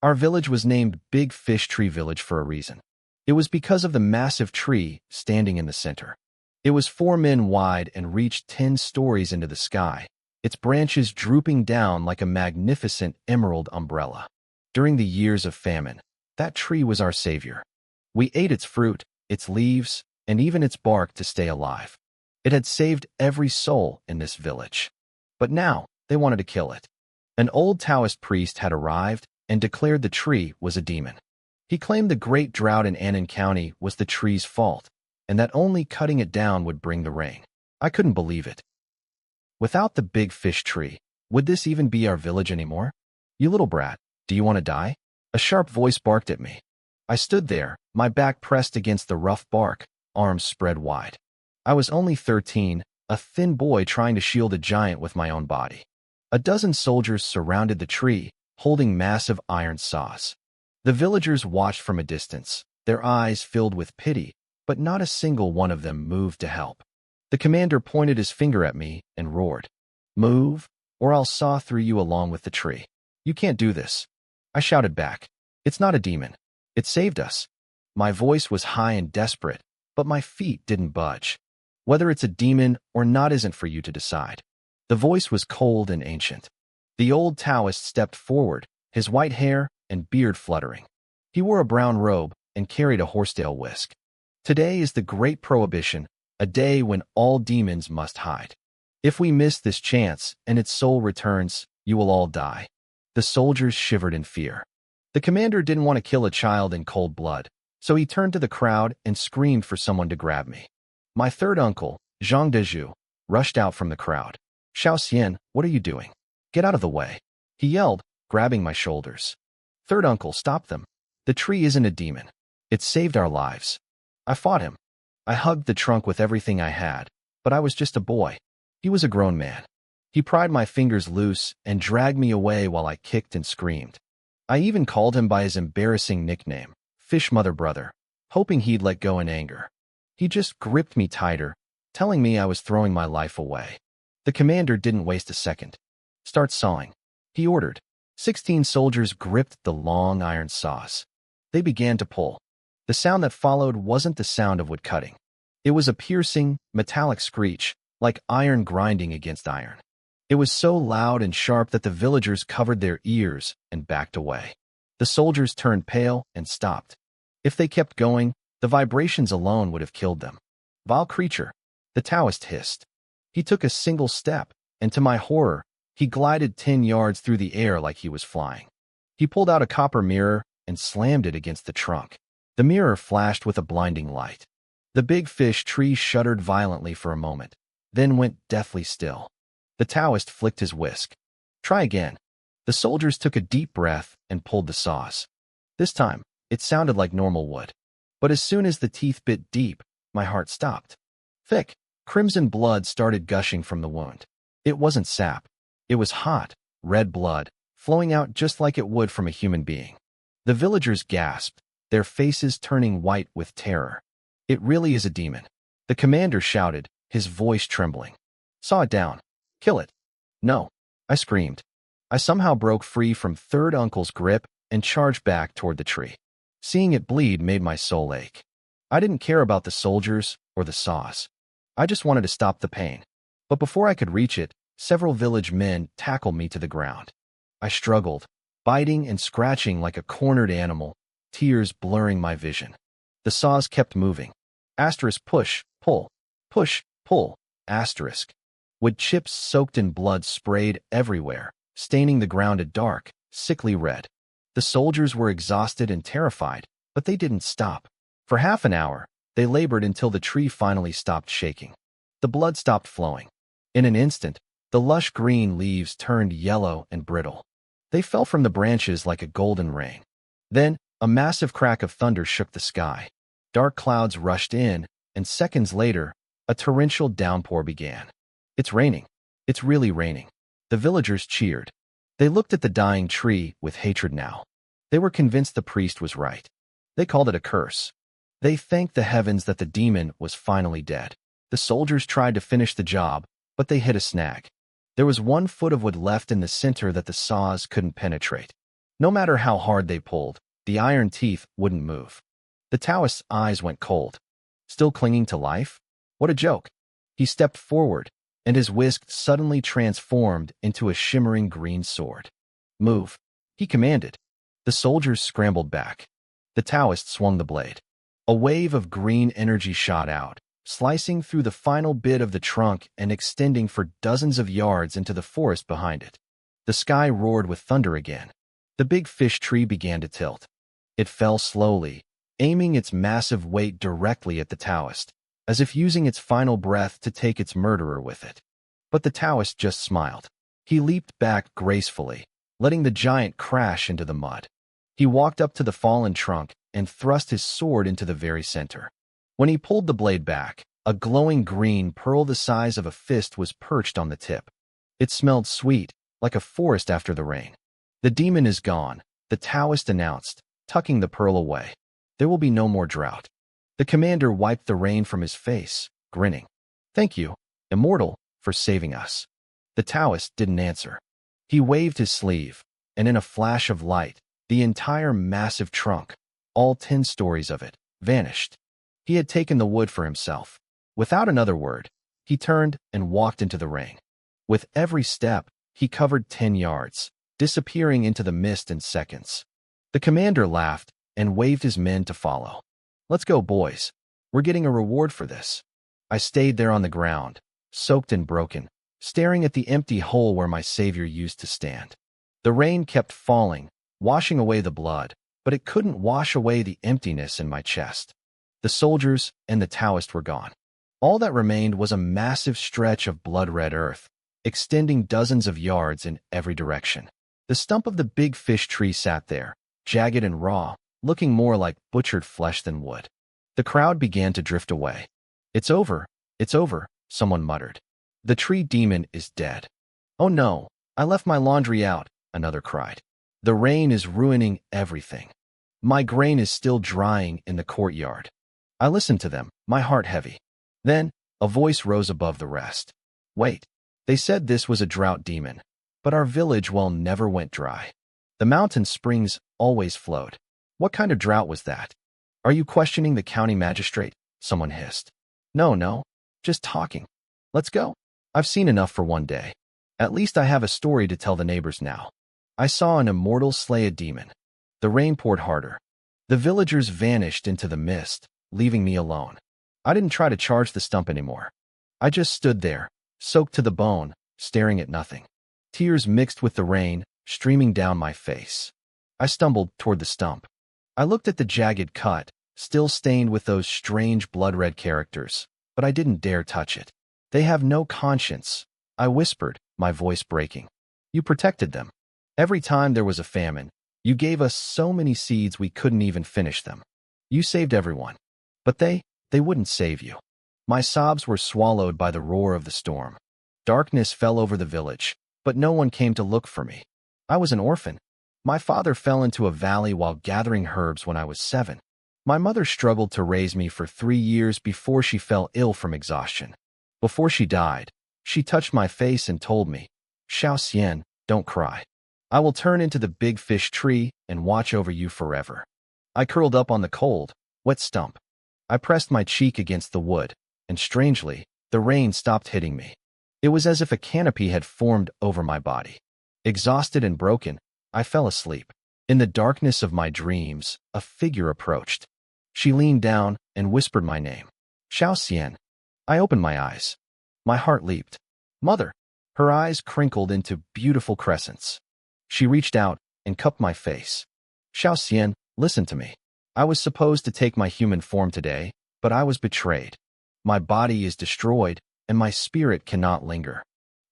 Our village was named Big Fish Tree Village for a reason. It was because of the massive tree standing in the center. It was 4 men wide and reached 10 stories into the sky, its branches drooping down like a magnificent emerald umbrella. During the years of famine, that tree was our savior. We ate its fruit, its leaves, and even its bark to stay alive. It had saved every soul in this village. But now, they wanted to kill it. An old Taoist priest had arrived and declared the tree was a demon. He claimed the great drought in Annan County was the tree's fault, and that only cutting it down would bring the rain. I couldn't believe it. Without the big fish tree, would this even be our village anymore? You little brat, do you want to die? A sharp voice barked at me. I stood there, my back pressed against the rough bark, arms spread wide. I was only 13, a thin boy trying to shield a giant with my own body. A dozen soldiers surrounded the tree, holding massive iron saws. The villagers watched from a distance, their eyes filled with pity, but not a single one of them moved to help. The commander pointed his finger at me and roared, "Move, or I'll saw through you along with the tree. You can't do this." I shouted back, "It's not a demon. It saved us." My voice was high and desperate, but my feet didn't budge. Whether it's a demon or not isn't for you to decide. The voice was cold and ancient. The old Taoist stepped forward, his white hair and beard fluttering. He wore a brown robe and carried a horsetail whisk. "Today is the Great Prohibition, a day when all demons must hide. If we miss this chance and its soul returns, you will all die." The soldiers shivered in fear. The commander didn't want to kill a child in cold blood, so he turned to the crowd and screamed for someone to grab me. My third uncle, Zhang Dezhu, rushed out from the crowd. "Xiao Xian, what are you doing? Get out of the way," he yelled, grabbing my shoulders. "Third uncle, stop them. The tree isn't a demon. It saved our lives." I fought him. I hugged the trunk with everything I had, but I was just a boy. He was a grown man. He pried my fingers loose and dragged me away while I kicked and screamed. I even called him by his embarrassing nickname, Fish Mother Brother, hoping he'd let go in anger. He just gripped me tighter, telling me I was throwing my life away. The commander didn't waste a second. "Start sawing," he ordered. 16 soldiers gripped the long iron saws. They began to pull. The sound that followed wasn't the sound of wood cutting. It was a piercing, metallic screech, like iron grinding against iron. It was so loud and sharp that the villagers covered their ears and backed away. The soldiers turned pale and stopped. If they kept going, the vibrations alone would have killed them. "Vile creature," the Taoist hissed. He took a single step, and to my horror, he glided 10 yards through the air like he was flying. He pulled out a copper mirror and slammed it against the trunk. The mirror flashed with a blinding light. The big fish tree shuddered violently for a moment, then went deathly still. The Taoist flicked his whisk. "Try again." The soldiers took a deep breath and pulled the saws. This time, it sounded like normal wood. But as soon as the teeth bit deep, my heart stopped. Thick, crimson blood started gushing from the wound. It wasn't sap. It was hot, red blood, flowing out just like it would from a human being. The villagers gasped, their faces turning white with terror. "It really is a demon," the commander shouted, his voice trembling. "Saw it down. Kill it." "No," I screamed. I somehow broke free from third uncle's grip and charged back toward the tree. Seeing it bleed made my soul ache. I didn't care about the soldiers or the saws. I just wanted to stop the pain. But before I could reach it, several village men tackled me to the ground. I struggled, biting and scratching like a cornered animal, tears blurring my vision. The saws kept moving. Asterisk push, pull, push, pull, asterisk. Wood chips soaked in blood sprayed everywhere, staining the ground a dark, sickly red. The soldiers were exhausted and terrified, but they didn't stop. For half an hour, they labored until the tree finally stopped shaking. The blood stopped flowing. In an instant, the lush green leaves turned yellow and brittle. They fell from the branches like a golden rain. Then, a massive crack of thunder shook the sky. Dark clouds rushed in, and seconds later, a torrential downpour began. "It's raining. It's really raining." The villagers cheered. They looked at the dying tree with hatred now. They were convinced the priest was right. They called it a curse. They thanked the heavens that the demon was finally dead. The soldiers tried to finish the job, but they hit a snag. There was 1 foot of wood left in the center that the saws couldn't penetrate. No matter how hard they pulled, the iron teeth wouldn't move. The Taoist's eyes went cold. Still clinging to life? What a joke. He stepped forward, and his whisk suddenly transformed into a shimmering green sword. Move, he commanded. The soldiers scrambled back. The Taoist swung the blade. A wave of green energy shot out, slicing through the final bit of the trunk and extending for dozens of yards into the forest behind it. The sky roared with thunder again. The big fish tree began to tilt. It fell slowly, aiming its massive weight directly at the Taoist, as if using its final breath to take its murderer with it. But the Taoist just smiled. He leaped back gracefully, letting the giant crash into the mud. He walked up to the fallen trunk and thrust his sword into the very center. When he pulled the blade back, a glowing green pearl the size of a fist was perched on the tip. It smelled sweet, like a forest after the rain. The demon is gone, the Taoist announced, tucking the pearl away. There will be no more drought. The commander wiped the rain from his face, grinning. Thank you, Immortal, for saving us. The Taoist didn't answer. He waved his sleeve, and in a flash of light, the entire massive trunk, all 10 stories of it, vanished. He had taken the wood for himself. Without another word, he turned and walked into the ring. With every step, he covered 10 yards, disappearing into the mist in seconds. The commander laughed and waved his men to follow. Let's go, boys. We're getting a reward for this. I stayed there on the ground, soaked and broken, staring at the empty hole where my savior used to stand. The rain kept falling, washing away the blood, but it couldn't wash away the emptiness in my chest. The soldiers and the Taoist were gone. All that remained was a massive stretch of blood-red earth, extending dozens of yards in every direction. The stump of the big fish tree sat there, jagged and raw, looking more like butchered flesh than wood. The crowd began to drift away. It's over, someone muttered. The tree demon is dead. Oh no, I left my laundry out, another cried. The rain is ruining everything. My grain is still drying in the courtyard. I listened to them, my heart heavy. Then, a voice rose above the rest. Wait, they said this was a drought demon, but our village well never went dry. The mountain springs always flowed. What kind of drought was that? Are you questioning the county magistrate? Someone hissed. No, just talking. Let's go. I've seen enough for one day. At least I have a story to tell the neighbors now. I saw an immortal slay a demon. The rain poured harder. The villagers vanished into the mist, leaving me alone. I didn't try to charge the stump anymore. I just stood there, soaked to the bone, staring at nothing. Tears mixed with the rain, streaming down my face. I stumbled toward the stump. I looked at the jagged cut, still stained with those strange blood-red characters, but I didn't dare touch it. They have no conscience, I whispered, my voice breaking. You protected them. Every time there was a famine, you gave us so many seeds we couldn't even finish them. You saved everyone. But they wouldn't save you. My sobs were swallowed by the roar of the storm. Darkness fell over the village, but no one came to look for me. I was an orphan. My father fell into a valley while gathering herbs when I was 7. My mother struggled to raise me for 3 years before she fell ill from exhaustion. Before she died, she touched my face and told me, Xiao Xian, don't cry. I will turn into the big fish tree and watch over you forever. I curled up on the cold, wet stump. I pressed my cheek against the wood, and strangely, the rain stopped hitting me. It was as if a canopy had formed over my body. Exhausted and broken, I fell asleep. In the darkness of my dreams, a figure approached. She leaned down and whispered my name. Xiao Xian. I opened my eyes. My heart leaped. Mother! Her eyes crinkled into beautiful crescents. She reached out and cupped my face. Xiao Xian, listen to me. I was supposed to take my human form today, but I was betrayed. My body is destroyed, and my spirit cannot linger.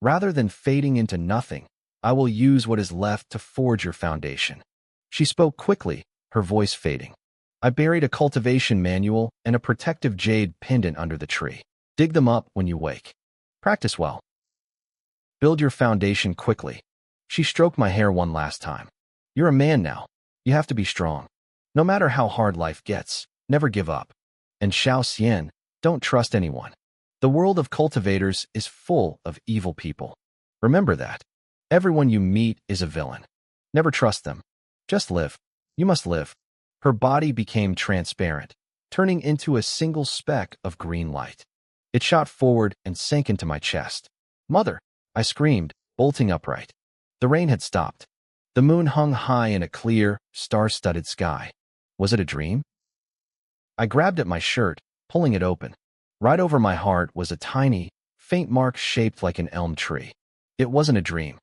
Rather than fading into nothing, I will use what is left to forge your foundation. She spoke quickly, her voice fading. I buried a cultivation manual and a protective jade pendant under the tree. Dig them up when you wake. Practice well. Build your foundation quickly. She stroked my hair one last time. You're a man now. You have to be strong. No matter how hard life gets, never give up. And Xiao Xian, don't trust anyone. The world of cultivators is full of evil people. Remember that. Everyone you meet is a villain. Never trust them. Just live. You must live. Her body became transparent, turning into a single speck of green light. It shot forward and sank into my chest. Mother! I screamed, bolting upright. The rain had stopped. The moon hung high in a clear, star-studded sky. Was it a dream? I grabbed at my shirt, pulling it open. Right over my heart was a tiny, faint mark shaped like an elm tree. It wasn't a dream.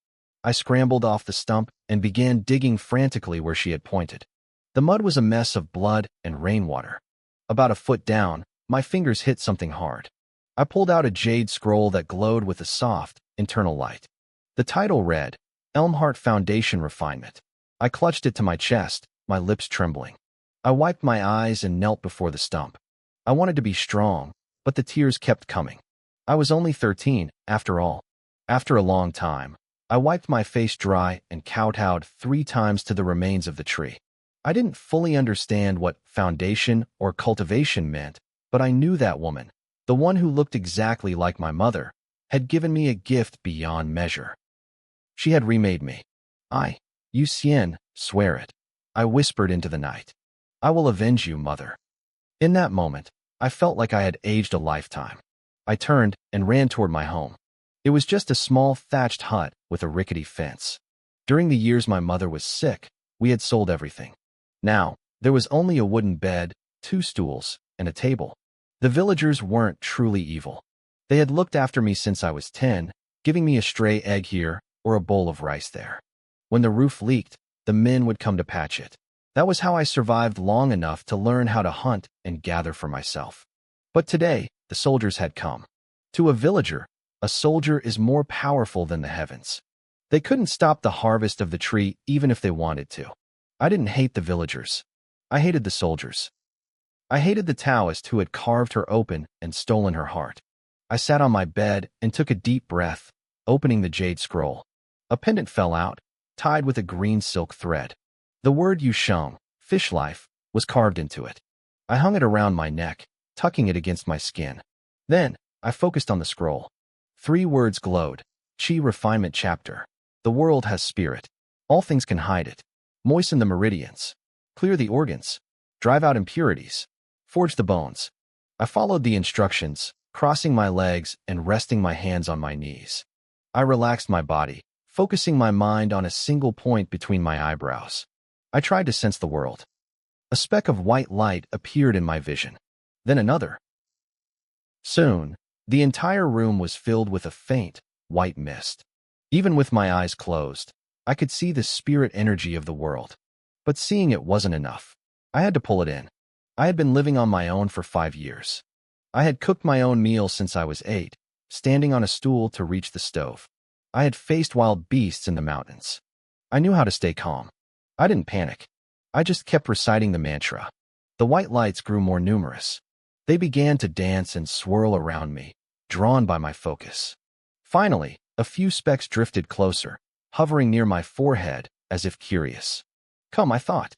I scrambled off the stump and began digging frantically where she had pointed. The mud was a mess of blood and rainwater. About a foot down, my fingers hit something hard. I pulled out a jade scroll that glowed with a soft, internal light. The title read, Elmheart Foundation Refinement. I clutched it to my chest, my lips trembling. I wiped my eyes and knelt before the stump. I wanted to be strong, but the tears kept coming. I was only 13, after all. After a long time, I wiped my face dry and kowtowed 3 times to the remains of the tree. I didn't fully understand what foundation or cultivation meant, but I knew that woman, the one who looked exactly like my mother, had given me a gift beyond measure. She had remade me. You Xian, swear it. I whispered into the night. I will avenge you, mother. In that moment, I felt like I had aged a lifetime. I turned and ran toward my home. It was just a small thatched hut with a rickety fence. During the years my mother was sick, we had sold everything. Now, there was only a wooden bed, 2 stools, and a table. The villagers weren't truly evil. They had looked after me since I was 10, giving me a stray egg here or a bowl of rice there. When the roof leaked, the men would come to patch it. That was how I survived long enough to learn how to hunt and gather for myself. But today, the soldiers had come. To a villager, a soldier is more powerful than the heavens. They couldn't stop the harvest of the tree even if they wanted to. I didn't hate the villagers. I hated the soldiers. I hated the Taoist who had carved her open and stolen her heart. I sat on my bed and took a deep breath, opening the jade scroll. A pendant fell out, tied with a green silk thread. The word Yusheng, fish life, was carved into it. I hung it around my neck, tucking it against my skin. Then, I focused on the scroll. 3 words glowed. Qi Refinement Chapter. The world has spirit. All things can hide it. Moisten the meridians. Clear the organs. Drive out impurities. Forge the bones. I followed the instructions, crossing my legs and resting my hands on my knees. I relaxed my body, focusing my mind on a single point between my eyebrows. I tried to sense the world. A speck of white light appeared in my vision. Then another. Soon, the entire room was filled with a faint, white mist. Even with my eyes closed, I could see the spirit energy of the world. But seeing it wasn't enough. I had to pull it in. I had been living on my own for 5 years. I had cooked my own meals since I was 8, standing on a stool to reach the stove. I had faced wild beasts in the mountains. I knew how to stay calm. I didn't panic. I just kept reciting the mantra. The white lights grew more numerous. They began to dance and swirl around me, drawn by my focus. Finally, a few specks drifted closer, hovering near my forehead as if curious. Come, I thought.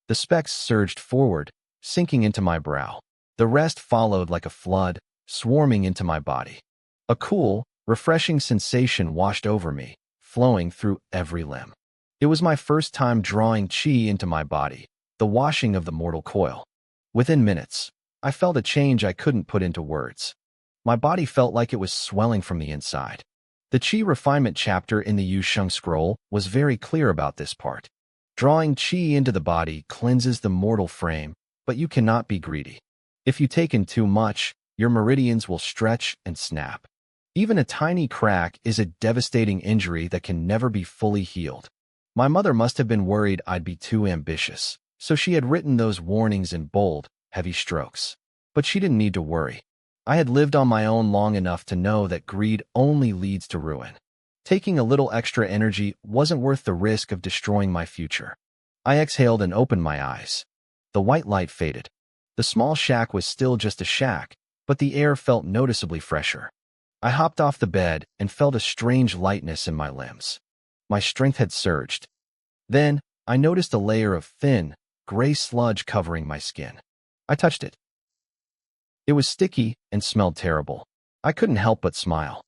The specks surged forward, sinking into my brow. The rest followed like a flood, swarming into my body. A cool, refreshing sensation washed over me, flowing through every limb. It was my first time drawing qi into my body, the washing of the mortal coil. Within minutes, I felt a change I couldn't put into words. My body felt like it was swelling from the inside. The Qi Refinement chapter in the Yusheng Scroll was very clear about this part. Drawing qi into the body cleanses the mortal frame, but you cannot be greedy. If you take in too much, your meridians will stretch and snap. Even a tiny crack is a devastating injury that can never be fully healed. My mother must have been worried I'd be too ambitious, so she had written those warnings in bold, heavy strokes. But she didn't need to worry. I had lived on my own long enough to know that greed only leads to ruin. Taking a little extra energy wasn't worth the risk of destroying my future. I exhaled and opened my eyes. The white light faded. The small shack was still just a shack, but the air felt noticeably fresher. I hopped off the bed and felt a strange lightness in my limbs. My strength had surged. Then, I noticed a layer of thin, gray sludge covering my skin. I touched it. It was sticky and smelled terrible. I couldn't help but smile.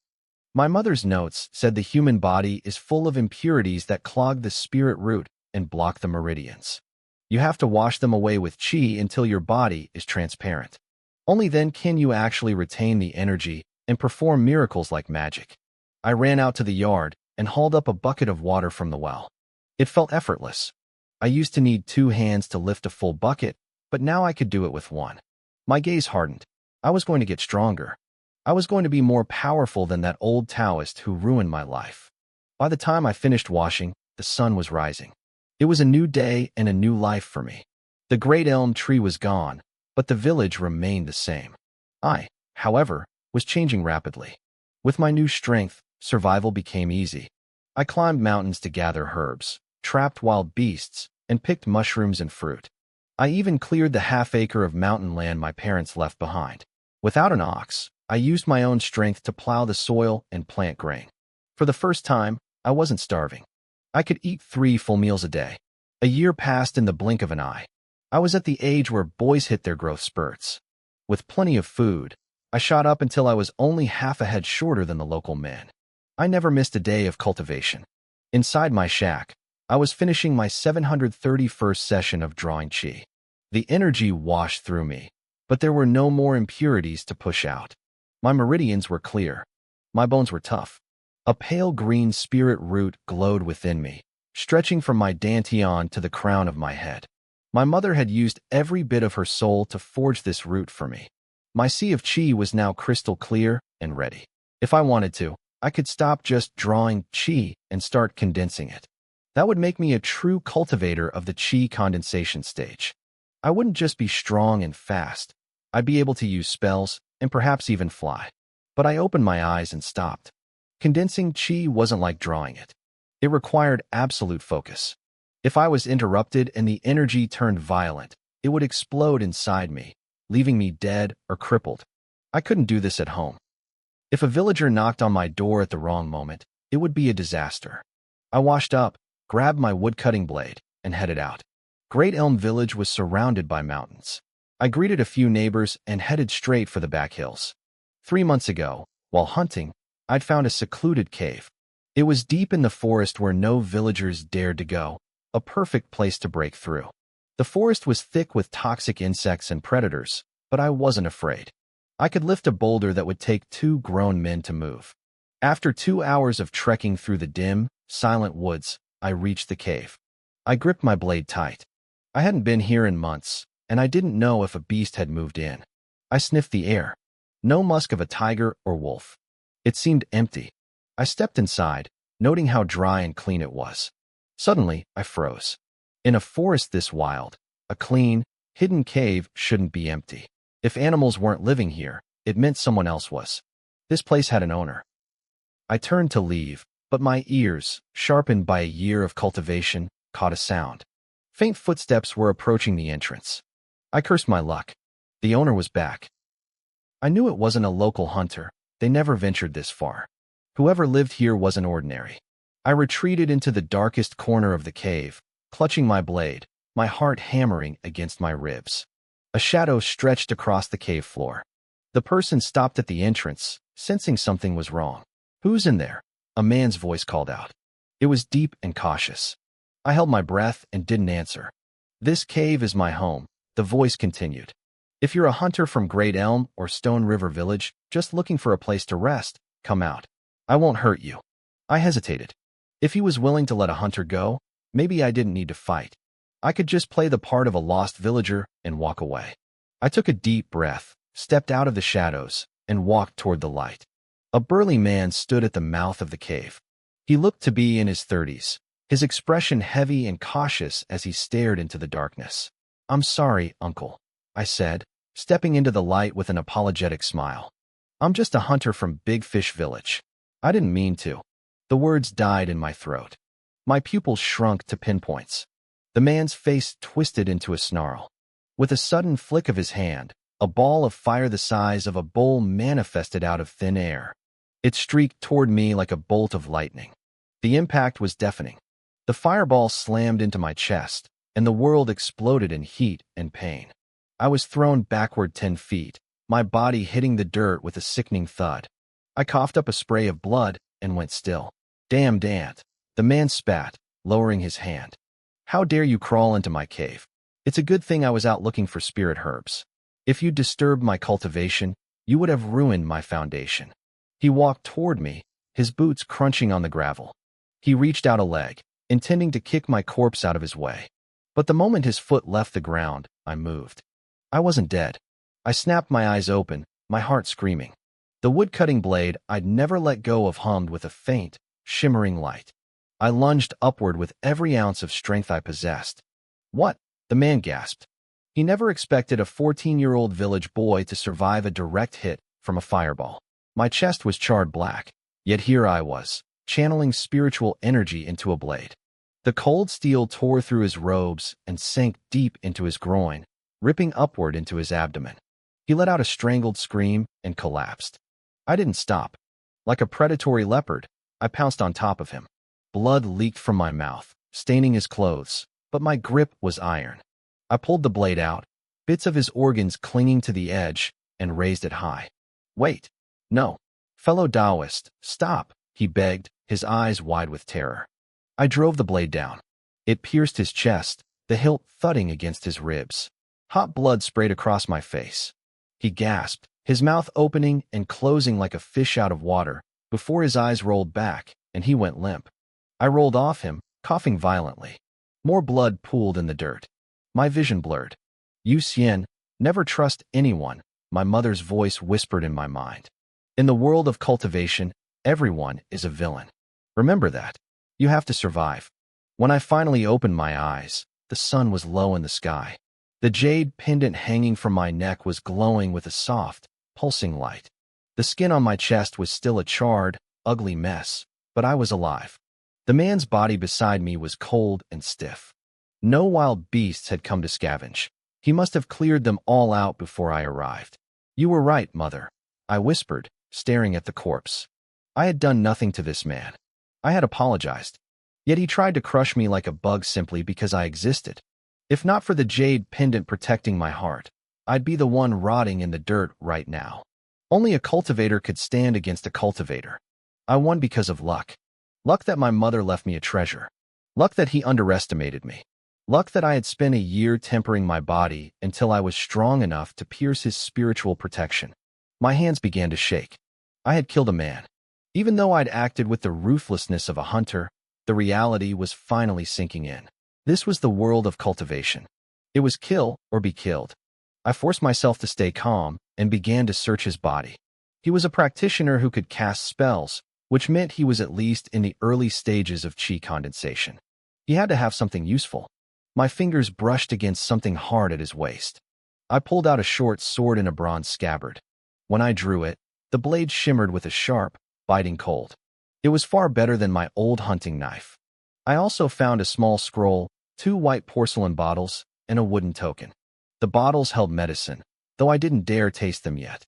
My mother's notes said the human body is full of impurities that clog the spirit root, and block the meridians. You have to wash them away with chi until your body is transparent. Only then can you actually retain the energy and perform miracles like magic. I ran out to the yard and hauled up a bucket of water from the well. It felt effortless. I used to need 2 hands to lift a full bucket, but now I could do it with 1. My gaze hardened. I was going to get stronger. I was going to be more powerful than that old Taoist who ruined my life. By the time I finished washing, the sun was rising. It was a new day and a new life for me. The great elm tree was gone, but the village remained the same. I, however, was changing rapidly. With my new strength, survival became easy. I climbed mountains to gather herbs, trapped wild beasts, and picked mushrooms and fruit. I even cleared the half-acre of mountain land my parents left behind. Without an ox, I used my own strength to plow the soil and plant grain. For the first time, I wasn't starving. I could eat 3 full meals a day. A year passed in the blink of an eye. I was at the age where boys hit their growth spurts. With plenty of food, I shot up until I was only half a head shorter than the local men. I never missed a day of cultivation. Inside my shack, I was finishing my 731st session of drawing chi. The energy washed through me, but there were no more impurities to push out. My meridians were clear. My bones were tough. A pale green spirit root glowed within me, stretching from my dantian to the crown of my head. My mother had used every bit of her soul to forge this root for me. My sea of chi was now crystal clear and ready. If I wanted to, I could stop just drawing chi and start condensing it. That would make me a true cultivator of the chi condensation stage. I wouldn't just be strong and fast. I'd be able to use spells and perhaps even fly. But I opened my eyes and stopped. Condensing chi wasn't like drawing it. It required absolute focus. If I was interrupted and the energy turned violent, it would explode inside me, leaving me dead or crippled. I couldn't do this at home. If a villager knocked on my door at the wrong moment, it would be a disaster. I washed up, grabbed my woodcutting blade, and headed out. Great Elm Village was surrounded by mountains. I greeted a few neighbors and headed straight for the back hills. 3 months ago, while hunting, I'd found a secluded cave. It was deep in the forest where no villagers dared to go, a perfect place to break through. The forest was thick with toxic insects and predators, but I wasn't afraid. I could lift a boulder that would take 2 grown men to move. After 2 hours of trekking through the dim, silent woods, I reached the cave. I gripped my blade tight. I hadn't been here in months, and I didn't know if a beast had moved in. I sniffed the air. No musk of a tiger or wolf. It seemed empty. I stepped inside, noting how dry and clean it was. Suddenly, I froze. In a forest this wild, a clean, hidden cave shouldn't be empty. If animals weren't living here, it meant someone else was. This place had an owner. I turned to leave, but my ears, sharpened by a year of cultivation, caught a sound. Faint footsteps were approaching the entrance. I cursed my luck. The owner was back. I knew it wasn't a local hunter. They never ventured this far. Whoever lived here wasn't ordinary. I retreated into the darkest corner of the cave, clutching my blade, my heart hammering against my ribs. A shadow stretched across the cave floor. The person stopped at the entrance, sensing something was wrong. "Who's in there?" A man's voice called out. It was deep and cautious. I held my breath and didn't answer. "This cave is my home," the voice continued. "If you're a hunter from Great Elm or Stone River Village, just looking for a place to rest, come out. I won't hurt you." I hesitated. If he was willing to let a hunter go, maybe I didn't need to fight. I could just play the part of a lost villager and walk away. I took a deep breath, stepped out of the shadows, and walked toward the light. A burly man stood at the mouth of the cave. He looked to be in his 30s, his expression heavy and cautious as he stared into the darkness. "I'm sorry, uncle," I said, stepping into the light with an apologetic smile. "I'm just a hunter from Big Fish Village." I didn't mean to. The words died in my throat. My pupils shrunk to pinpoints. The man's face twisted into a snarl. With a sudden flick of his hand, a ball of fire the size of a bowl manifested out of thin air. It streaked toward me like a bolt of lightning. The impact was deafening. The fireball slammed into my chest, and the world exploded in heat and pain. I was thrown backward 10 feet, my body hitting the dirt with a sickening thud. I coughed up a spray of blood and went still. "Damned ant," the man spat, lowering his hand. How dare you crawl into my cave? It's a good thing I was out looking for spirit herbs. If you'd disturbed my cultivation, you would have ruined my foundation. He walked toward me, his boots crunching on the gravel. He reached out a leg, intending to kick my corpse out of his way. But the moment his foot left the ground, I moved. I wasn't dead. I snapped my eyes open, my heart screaming. The wood-cutting blade I'd never let go of hummed with a faint, shimmering light. I lunged upward with every ounce of strength I possessed. What? The man gasped. He never expected a 14-year-old village boy to survive a direct hit from a fireball. My chest was charred black, yet here I was, channeling spiritual energy into a blade. The cold steel tore through his robes and sank deep into his groin, ripping upward into his abdomen. He let out a strangled scream and collapsed. I didn't stop. Like a predatory leopard, I pounced on top of him. Blood leaked from my mouth, staining his clothes, but my grip was iron. I pulled the blade out, bits of his organs clinging to the edge, and raised it high. Wait. No. Fellow Taoist, stop, he begged, his eyes wide with terror. I drove the blade down. It pierced his chest, the hilt thudding against his ribs. Hot blood sprayed across my face. He gasped, his mouth opening and closing like a fish out of water, before his eyes rolled back, and he went limp. I rolled off him, coughing violently. More blood pooled in the dirt. My vision blurred. Yu Xian, never trust anyone, my mother's voice whispered in my mind. In the world of cultivation, everyone is a villain. Remember that. You have to survive. When I finally opened my eyes, the sun was low in the sky. The jade pendant hanging from my neck was glowing with a soft, pulsing light. The skin on my chest was still a charred, ugly mess, but I was alive. The man's body beside me was cold and stiff. No wild beasts had come to scavenge. He must have cleared them all out before I arrived. You were right, mother, I whispered, staring at the corpse. I had done nothing to this man. I had apologized. Yet he tried to crush me like a bug simply because I existed. If not for the jade pendant protecting my heart, I'd be the one rotting in the dirt right now. Only a cultivator could stand against a cultivator. I won because of luck. Luck that my mother left me a treasure. Luck that he underestimated me. Luck that I had spent a year tempering my body until I was strong enough to pierce his spiritual protection. My hands began to shake. I had killed a man. Even though I'd acted with the ruthlessness of a hunter, the reality was finally sinking in. This was the world of cultivation. It was kill or be killed. I forced myself to stay calm and began to search his body. He was a practitioner who could cast spells, which meant he was at least in the early stages of chi condensation. He had to have something useful. My fingers brushed against something hard at his waist. I pulled out a short sword in a bronze scabbard. When I drew it, the blade shimmered with a sharp, biting cold. It was far better than my old hunting knife. I also found a small scroll, 2 white porcelain bottles, and a wooden token. The bottles held medicine, though I didn't dare taste them yet.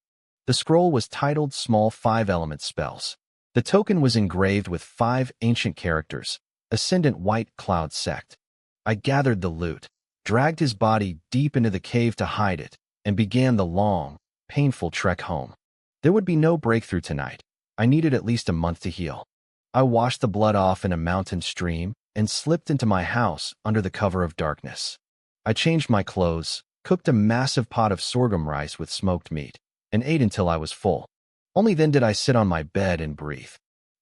The scroll was titled Small 5-Element Spells. The token was engraved with 5 ancient characters, Ascendant White Cloud Sect. I gathered the loot, dragged his body deep into the cave to hide it, and began the long, painful trek home. There would be no breakthrough tonight. I needed at least a month to heal. I washed the blood off in a mountain stream and slipped into my house under the cover of darkness. I changed my clothes, cooked a massive pot of sorghum rice with smoked meat, and ate until I was full. Only then did I sit on my bed and breathe.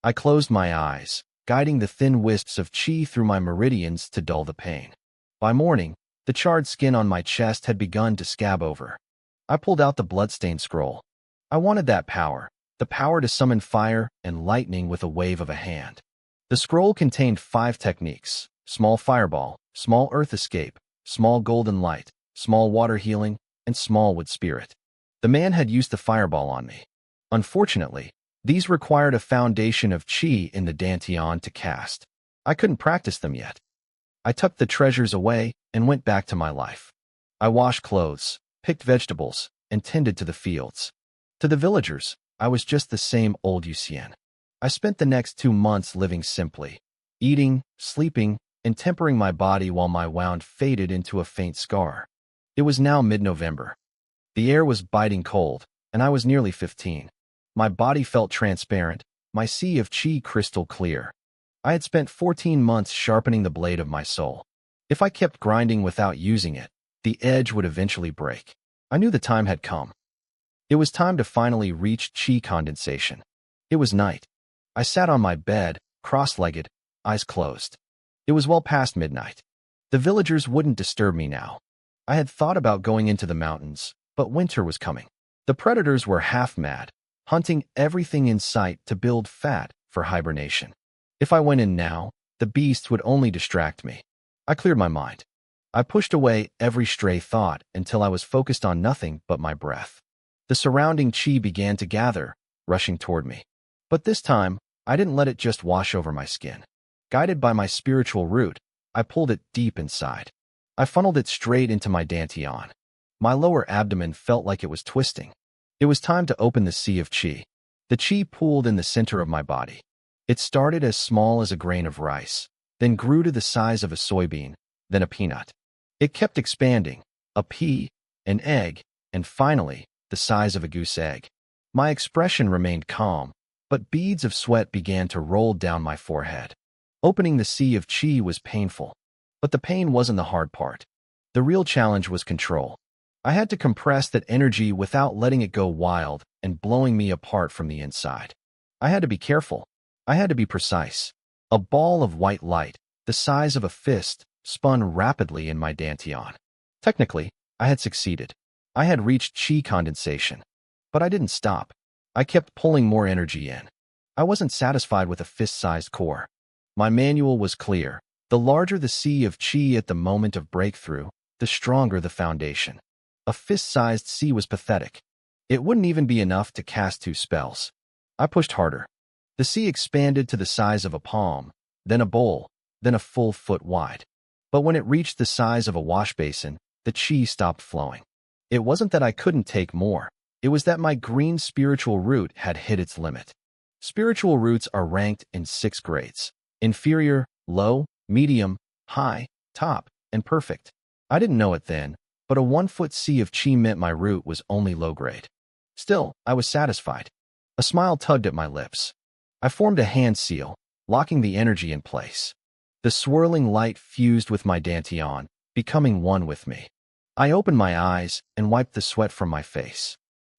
I closed my eyes, guiding the thin wisps of chi through my meridians to dull the pain. By morning, the charred skin on my chest had begun to scab over. I pulled out the bloodstained scroll. I wanted that power, the power to summon fire and lightning with a wave of a hand. The scroll contained 5 techniques: small fireball, small earth escape, small golden light, small water healing, and small wood spirit. The man had used the fireball on me. Unfortunately, these required a foundation of chi in the dantian to cast. I couldn't practice them yet. I tucked the treasures away and went back to my life. I washed clothes, picked vegetables, and tended to the fields. To the villagers, I was just the same old Yu Xian. I spent the next 2 months living simply, eating, sleeping, and tempering my body while my wound faded into a faint scar. It was now mid-November. The air was biting cold, and I was nearly 15. My body felt transparent, my sea of chi crystal clear. I had spent 14 months sharpening the blade of my soul. If I kept grinding without using it, the edge would eventually break. I knew the time had come. It was time to finally reach chi condensation. It was night. I sat on my bed, cross-legged, eyes closed. It was well past midnight. The villagers wouldn't disturb me now. I had thought about going into the mountains, but winter was coming. The predators were half mad, hunting everything in sight to build fat for hibernation. If I went in now, the beasts would only distract me. I cleared my mind. I pushed away every stray thought until I was focused on nothing but my breath. The surrounding chi began to gather, rushing toward me. But this time, I didn't let it just wash over my skin. Guided by my spiritual root, I pulled it deep inside. I funneled it straight into my dantian. My lower abdomen felt like it was twisting. It was time to open the sea of chi. The chi pooled in the center of my body. It started as small as a grain of rice, then grew to the size of a soybean, then a peanut. It kept expanding, a pea, an egg, and finally, the size of a goose egg. My expression remained calm, but beads of sweat began to roll down my forehead. Opening the sea of chi was painful, but the pain wasn't the hard part. The real challenge was control. I had to compress that energy without letting it go wild and blowing me apart from the inside. I had to be careful. I had to be precise. A ball of white light, the size of a fist, spun rapidly in my dantian. Technically, I had succeeded. I had reached chi condensation. But I didn't stop. I kept pulling more energy in. I wasn't satisfied with a fist-sized core. My manual was clear. The larger the sea of chi at the moment of breakthrough, the stronger the foundation. A fist-sized sea was pathetic. It wouldn't even be enough to cast 2 spells. I pushed harder. The sea expanded to the size of a palm, then a bowl, then a full foot wide. But when it reached the size of a wash basin, the chi stopped flowing. It wasn't that I couldn't take more. It was that my green spiritual root had hit its limit. Spiritual roots are ranked in 6 grades: inferior, low, medium, high, top, and perfect. I didn't know it then, but a 1-foot sea of chi meant my root was only low grade. Still, I was satisfied. A smile tugged at my lips. I formed a hand seal, locking the energy in place. The swirling light fused with my dantian, becoming one with me. I opened my eyes and wiped the sweat from my face.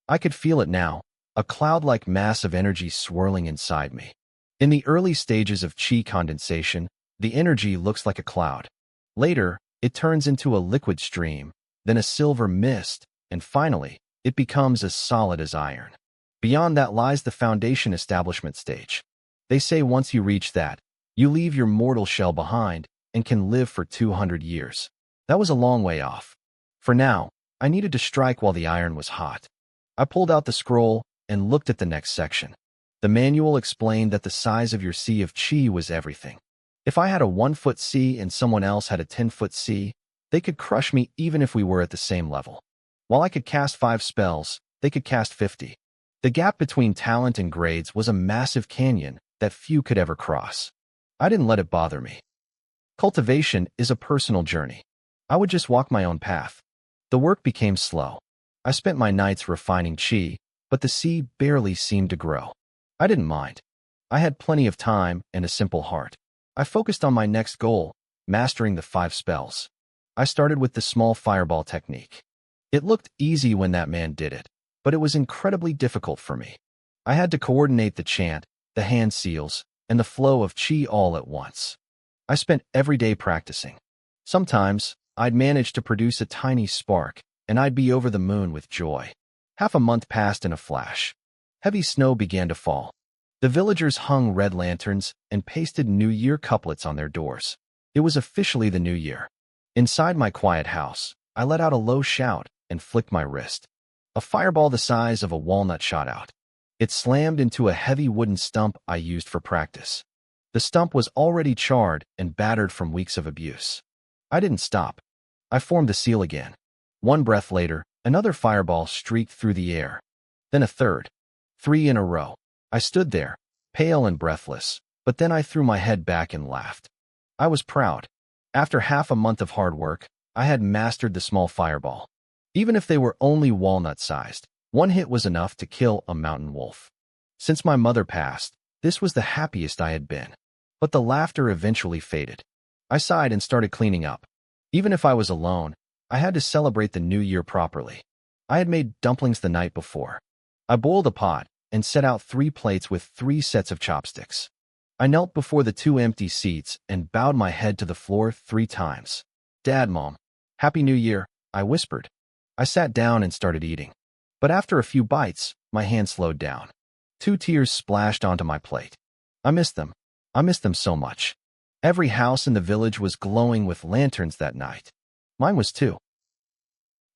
I could feel it now, a cloud-like mass of energy swirling inside me. In the early stages of chi condensation, the energy looks like a cloud. Later, it turns into a liquid stream, then a silver mist, and finally, it becomes as solid as iron. Beyond that lies the foundation establishment stage. They say once you reach that, you leave your mortal shell behind and can live for 200 years. That was a long way off. For now, I needed to strike while the iron was hot. I pulled out the scroll and looked at the next section. The manual explained that the size of your sea of chi was everything. If I had a 1-foot sea and someone else had a 10-foot sea, they could crush me even if we were at the same level. While I could cast 5 spells, they could cast 50. The gap between talent and grades was a massive canyon that few could ever cross. I didn't let it bother me. Cultivation is a personal journey. I would just walk my own path. The work became slow. I spent my nights refining chi, but the sea barely seemed to grow. I didn't mind. I had plenty of time and a simple heart. I focused on my next goal, mastering the 5 spells. I started with the small fireball technique. It looked easy when that man did it, but it was incredibly difficult for me. I had to coordinate the chant, the hand seals, and the flow of chi all at once. I spent every day practicing. Sometimes, I'd manage to produce a tiny spark, and I'd be over the moon with joy. Half a month passed in a flash. Heavy snow began to fall. The villagers hung red lanterns and pasted New Year couplets on their doors. It was officially the new year. Inside my quiet house, I let out a low shout and flicked my wrist. A fireball the size of a walnut shot out. It slammed into a heavy wooden stump I used for practice. The stump was already charred and battered from weeks of abuse. I didn't stop. I formed the seal again. 1 breath later, another fireball streaked through the air. Then a third. 3 in a row. I stood there, pale and breathless, but then I threw my head back and laughed. I was proud. After half a month of hard work, I had mastered the small fireball. Even if they were only walnut-sized, 1 hit was enough to kill a mountain wolf. Since my mother passed, this was the happiest I had been. But the laughter eventually faded. I sighed and started cleaning up. Even if I was alone, I had to celebrate the new year properly. I had made dumplings the night before. I boiled a pot and set out 3 plates with 3 sets of chopsticks. I knelt before the 2 empty seats and bowed my head to the floor 3 times. "Dad, Mom, Happy New Year," I whispered. I sat down and started eating. But after a few bites, my hand slowed down. 2 tears splashed onto my plate. I missed them. I missed them so much. Every house in the village was glowing with lanterns that night. Mine was too.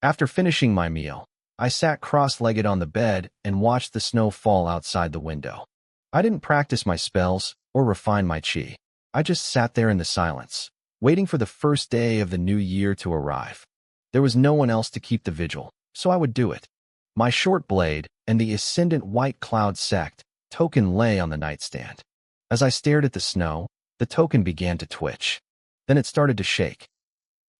After finishing my meal, I sat cross-legged on the bed and watched the snow fall outside the window. I didn't practice my spells or refine my chi. I just sat there in the silence, waiting for the first day of the new year to arrive. There was no one else to keep the vigil, so I would do it. My short blade and the ascendant white cloud sect token lay on the nightstand. As I stared at the snow, the token began to twitch. Then it started to shake.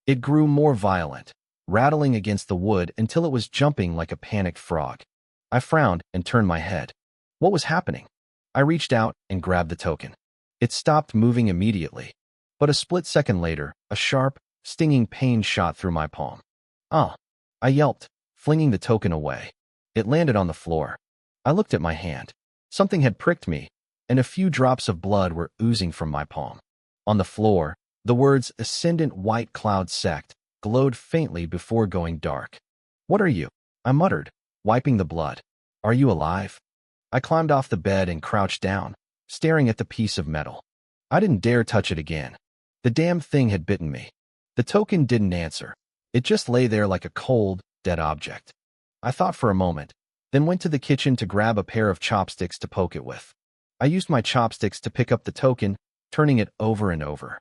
It grew more violent, rattling against the wood until it was jumping like a panicked frog. I frowned and turned my head. What was happening? I reached out and grabbed the token. It stopped moving immediately, but a split second later, a sharp, stinging pain shot through my palm. "Ah!" I yelped, flinging the token away. It landed on the floor. I looked at my hand. Something had pricked me, and a few drops of blood were oozing from my palm. On the floor, the words Ascendant White Cloud Sect glowed faintly before going dark. "What are you?" I muttered, wiping the blood. "Are you alive?" I climbed off the bed and crouched down, staring at the piece of metal. I didn't dare touch it again. The damn thing had bitten me. The token didn't answer. It just lay there like a cold, dead object. I thought for a moment, then went to the kitchen to grab a pair of chopsticks to poke it with. I used my chopsticks to pick up the token, turning it over and over.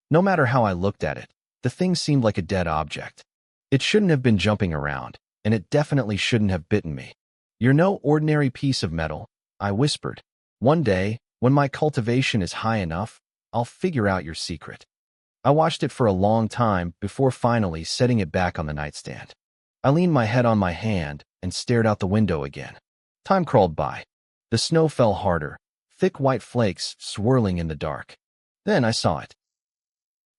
No matter how I looked at it, the thing seemed like a dead object. It shouldn't have been jumping around, and it definitely shouldn't have bitten me. "You're no ordinary piece of metal," I whispered. "One day, when my cultivation is high enough, I'll figure out your secret." I watched it for a long time before finally setting it back on the nightstand. I leaned my head on my hand and stared out the window again. Time crawled by. The snow fell harder, thick white flakes swirling in the dark. Then I saw it.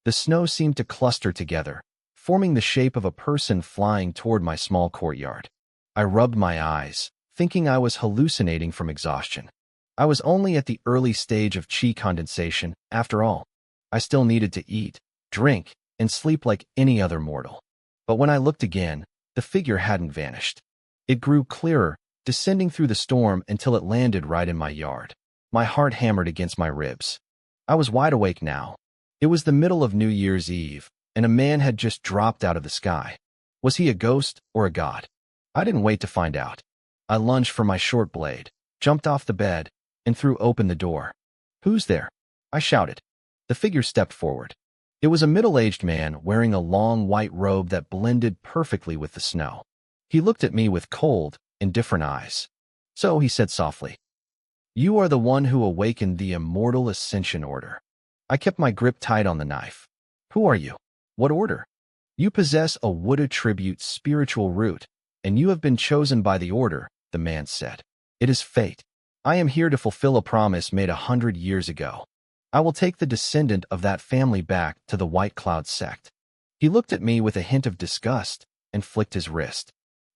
The snow seemed to cluster together, forming the shape of a person flying toward my small courtyard. I rubbed my eyes, thinking I was hallucinating from exhaustion. I was only at the early stage of chi condensation, after all. I still needed to eat, drink, and sleep like any other mortal. But when I looked again, the figure hadn't vanished. It grew clearer, descending through the storm until it landed right in my yard. My heart hammered against my ribs. I was wide awake now. It was the middle of New Year's Eve, and a man had just dropped out of the sky. Was he a ghost or a god? I didn't wait to find out. I lunged for my short blade, jumped off the bed, and threw open the door. "Who's there?" I shouted. The figure stepped forward. It was a middle-aged man wearing a long white robe that blended perfectly with the snow. He looked at me with cold, indifferent eyes. So he said softly, "You are the one who awakened the immortal Ascension Order." I kept my grip tight on the knife. "Who are you? What order?" "You possess a wood attribute spiritual root, and you have been chosen by the order," the man said. "It is fate. I am here to fulfill a promise made 100 years ago. I will take the descendant of that family back to the White Cloud sect." He looked at me with a hint of disgust and flicked his wrist.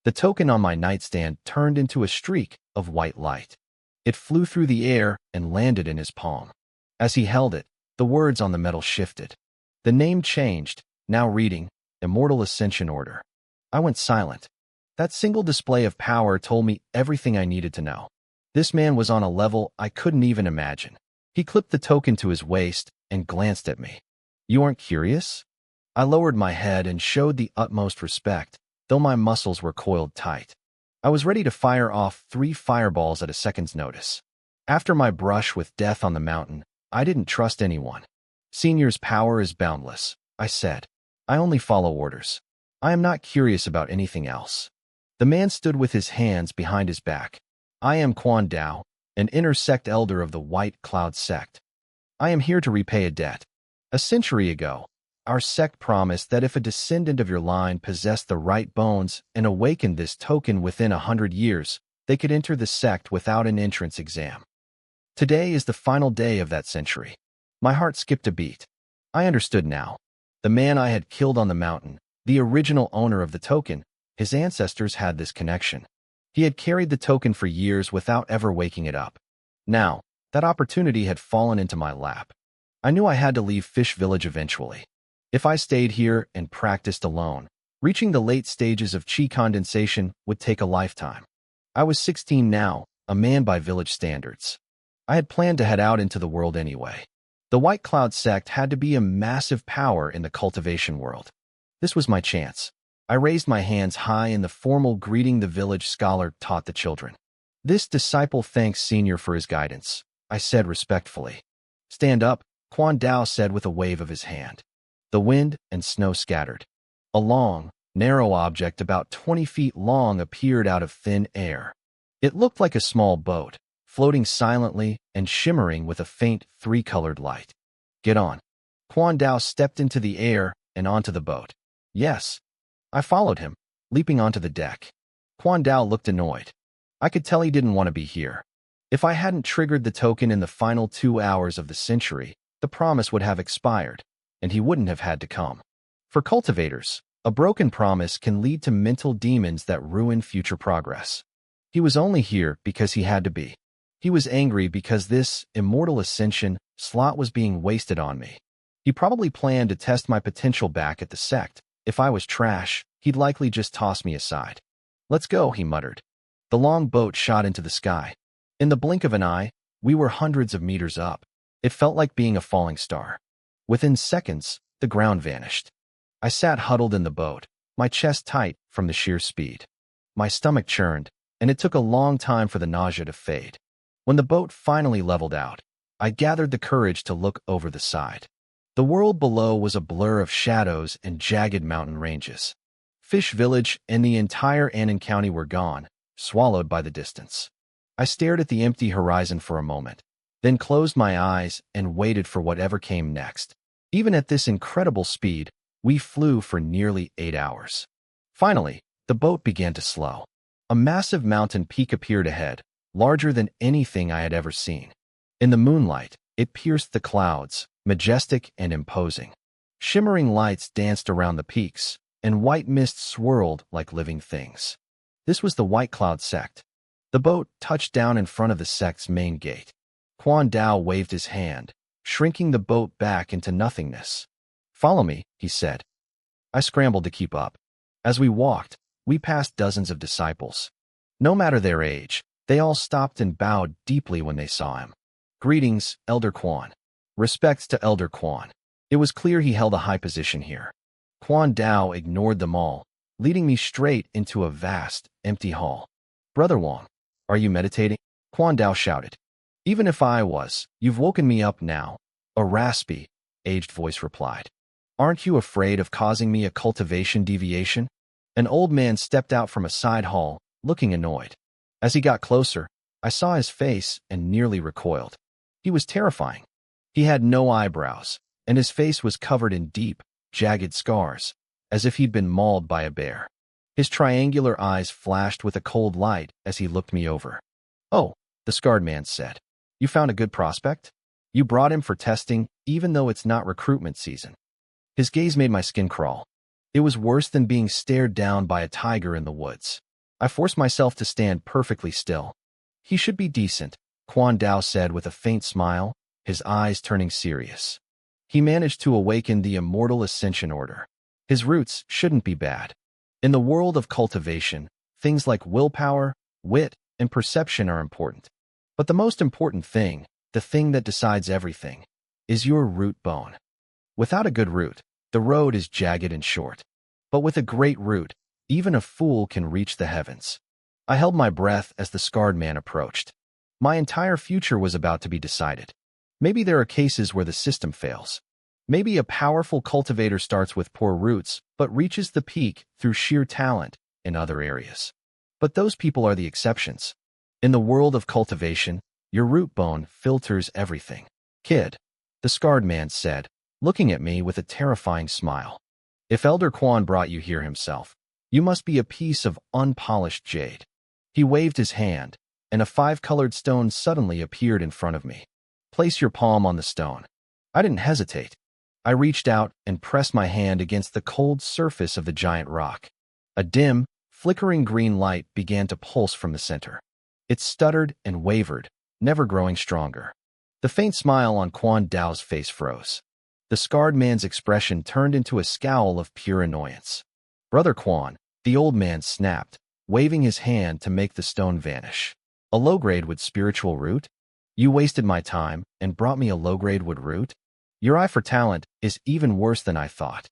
The token on my nightstand turned into a streak of white light. It flew through the air and landed in his palm. As he held it, the words on the metal shifted. The name changed, now reading, Immortal Ascension Order. I went silent. That single display of power told me everything I needed to know. This man was on a level I couldn't even imagine. He clipped the token to his waist and glanced at me. "You aren't curious?" I lowered my head and showed the utmost respect, though my muscles were coiled tight. I was ready to fire off 3 fireballs at a second's notice. After my brush with death on the mountain, I didn't trust anyone. "Senior's power is boundless," I said. "I only follow orders. I am not curious about anything else." The man stood with his hands behind his back. "I am Quan Dao, an inner sect elder of the White Cloud sect. I am here to repay a debt. A century ago, our sect promised that if a descendant of your line possessed the right bones and awakened this token within 100 years, they could enter the sect without an entrance exam. Today is the final day of that century." My heart skipped a beat. I understood now. The man I had killed on the mountain, the original owner of the token, his ancestors had this connection. He had carried the token for years without ever waking it up. Now, that opportunity had fallen into my lap. I knew I had to leave Fish Village eventually. If I stayed here and practiced alone, reaching the late stages of chi condensation would take a lifetime. I was 16 now, a man by village standards. I had planned to head out into the world anyway. The White Cloud sect had to be a massive power in the cultivation world. This was my chance. I raised my hands high in the formal greeting the village scholar taught the children. This disciple thanks Senior for his guidance, I said respectfully. Stand up, Quan Dao said with a wave of his hand. The wind and snow scattered. A long, narrow object about 20 feet long appeared out of thin air. It looked like a small boat, floating silently and shimmering with a faint three-colored light. Get on. Quan Dao stepped into the air and onto the boat. Yes. I followed him, leaping onto the deck. Quan Dao looked annoyed. I could tell he didn't want to be here. If I hadn't triggered the token in the final 2 hours of the century, the promise would have expired, and he wouldn't have had to come. For cultivators, a broken promise can lead to mental demons that ruin future progress. He was only here because he had to be. He was angry because this immortal ascension slot was being wasted on me. He probably planned to test my potential back at the sect. If I was trash, he'd likely just toss me aside. Let's go, he muttered. The long boat shot into the sky. In the blink of an eye, we were hundreds of meters up. It felt like being a falling star. Within seconds, the ground vanished. I sat huddled in the boat, my chest tight from the sheer speed. My stomach churned, and it took a long time for the nausea to fade. When the boat finally leveled out, I gathered the courage to look over the side. The world below was a blur of shadows and jagged mountain ranges. Fish Village and the entire Annan County were gone, swallowed by the distance. I stared at the empty horizon for a moment, then closed my eyes and waited for whatever came next. Even at this incredible speed, we flew for nearly 8 hours. Finally, the boat began to slow. A massive mountain peak appeared ahead, larger than anything I had ever seen. In the moonlight, it pierced the clouds, majestic and imposing. Shimmering lights danced around the peaks, and white mist swirled like living things. This was the White Cloud sect. The boat touched down in front of the sect's main gate. Quan Dao waved his hand, shrinking the boat back into nothingness. Follow me, he said. I scrambled to keep up. As we walked, we passed dozens of disciples. No matter their age, they all stopped and bowed deeply when they saw him. Greetings, Elder Quan. Respects to Elder Quan. It was clear he held a high position here. Quan Dao ignored them all, leading me straight into a vast, empty hall. Brother Wang, are you meditating? Quan Dao shouted. Even if I was, you've woken me up now. A raspy, aged voice replied. Aren't you afraid of causing me a cultivation deviation? An old man stepped out from a side hall, looking annoyed. As he got closer, I saw his face and nearly recoiled. He was terrifying. He had no eyebrows, and his face was covered in deep, jagged scars, as if he'd been mauled by a bear. His triangular eyes flashed with a cold light as he looked me over. Oh, the scarred man said. You found a good prospect? You brought him for testing, even though it's not recruitment season. His gaze made my skin crawl. It was worse than being stared down by a tiger in the woods. I forced myself to stand perfectly still. He should be decent, Quan Dao said with a faint smile, his eyes turning serious. He managed to awaken the immortal ascension order. His roots shouldn't be bad. In the world of cultivation, things like willpower, wit, and perception are important. But the most important thing, the thing that decides everything, is your root bone. Without a good root, the road is jagged and short. But with a great root, even a fool can reach the heavens. I held my breath as the scarred man approached. My entire future was about to be decided. Maybe there are cases where the system fails. Maybe a powerful cultivator starts with poor roots, but reaches the peak through sheer talent in other areas. But those people are the exceptions. In the world of cultivation, your root bone filters everything. Kid, the scarred man said, looking at me with a terrifying smile. If Elder Quan brought you here himself, you must be a piece of unpolished jade. He waved his hand, and a 5-colored stone suddenly appeared in front of me. Place your palm on the stone. I didn't hesitate. I reached out and pressed my hand against the cold surface of the giant rock. A dim, flickering green light began to pulse from the center. It stuttered and wavered, never growing stronger. The faint smile on Quan Dao's face froze. The scarred man's expression turned into a scowl of pure annoyance. "Brother Quan," the old man snapped, waving his hand to make the stone vanish. "A low-grade wood spiritual root? You wasted my time and brought me a low-grade wood root? Your eye for talent is even worse than I thought."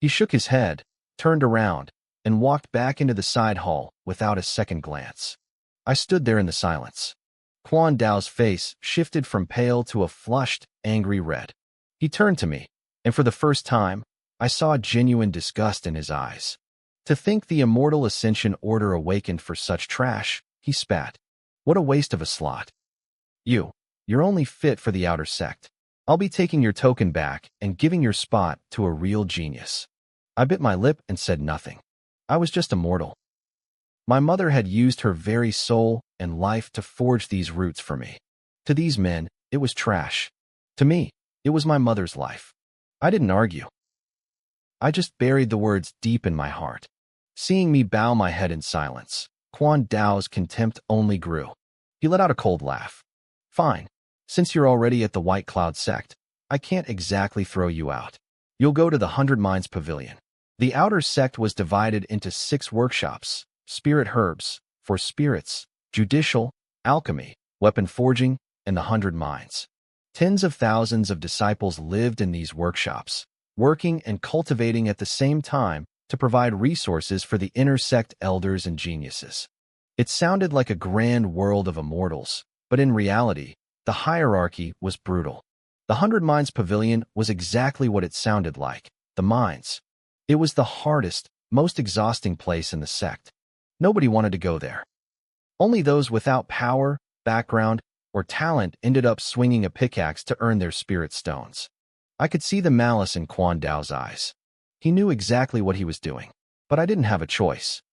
He shook his head, turned around, and walked back into the side hall without a second glance. I stood there in the silence. Quan Dao's face shifted from pale to a flushed, angry red. He turned to me, and for the first time, I saw genuine disgust in his eyes. "To think the immortal Ascension Order awakened for such trash," he spat. "What a waste of a slot. You're only fit for the outer sect. I'll be taking your token back and giving your spot to a real genius." I bit my lip and said nothing. I was just a mortal. My mother had used her very soul and life to forge these roots for me. To these men, it was trash. To me, it was my mother's life. I didn't argue. I just buried the words deep in my heart. Seeing me bow my head in silence, Quan Dao's contempt only grew. He let out a cold laugh. "Fine. Since you're already at the White Cloud sect, I can't exactly throw you out. You'll go to the 100 Mines Pavilion." The outer sect was divided into 6 workshops: spirit herbs, for spirits, judicial, alchemy, weapon forging, and the 100 Mines. Tens of thousands of disciples lived in these workshops, working and cultivating at the same time to provide resources for the inner sect elders and geniuses. It sounded like a grand world of immortals, but in reality, the hierarchy was brutal. The 100 Mines Pavilion was exactly what it sounded like: the mines. It was the hardest, most exhausting place in the sect. Nobody wanted to go there. Only those without power, background, or talent ended up swinging a pickaxe to earn their spirit stones. I could see the malice in Quan Dao's eyes. He knew exactly what he was doing, but I didn't have a choice.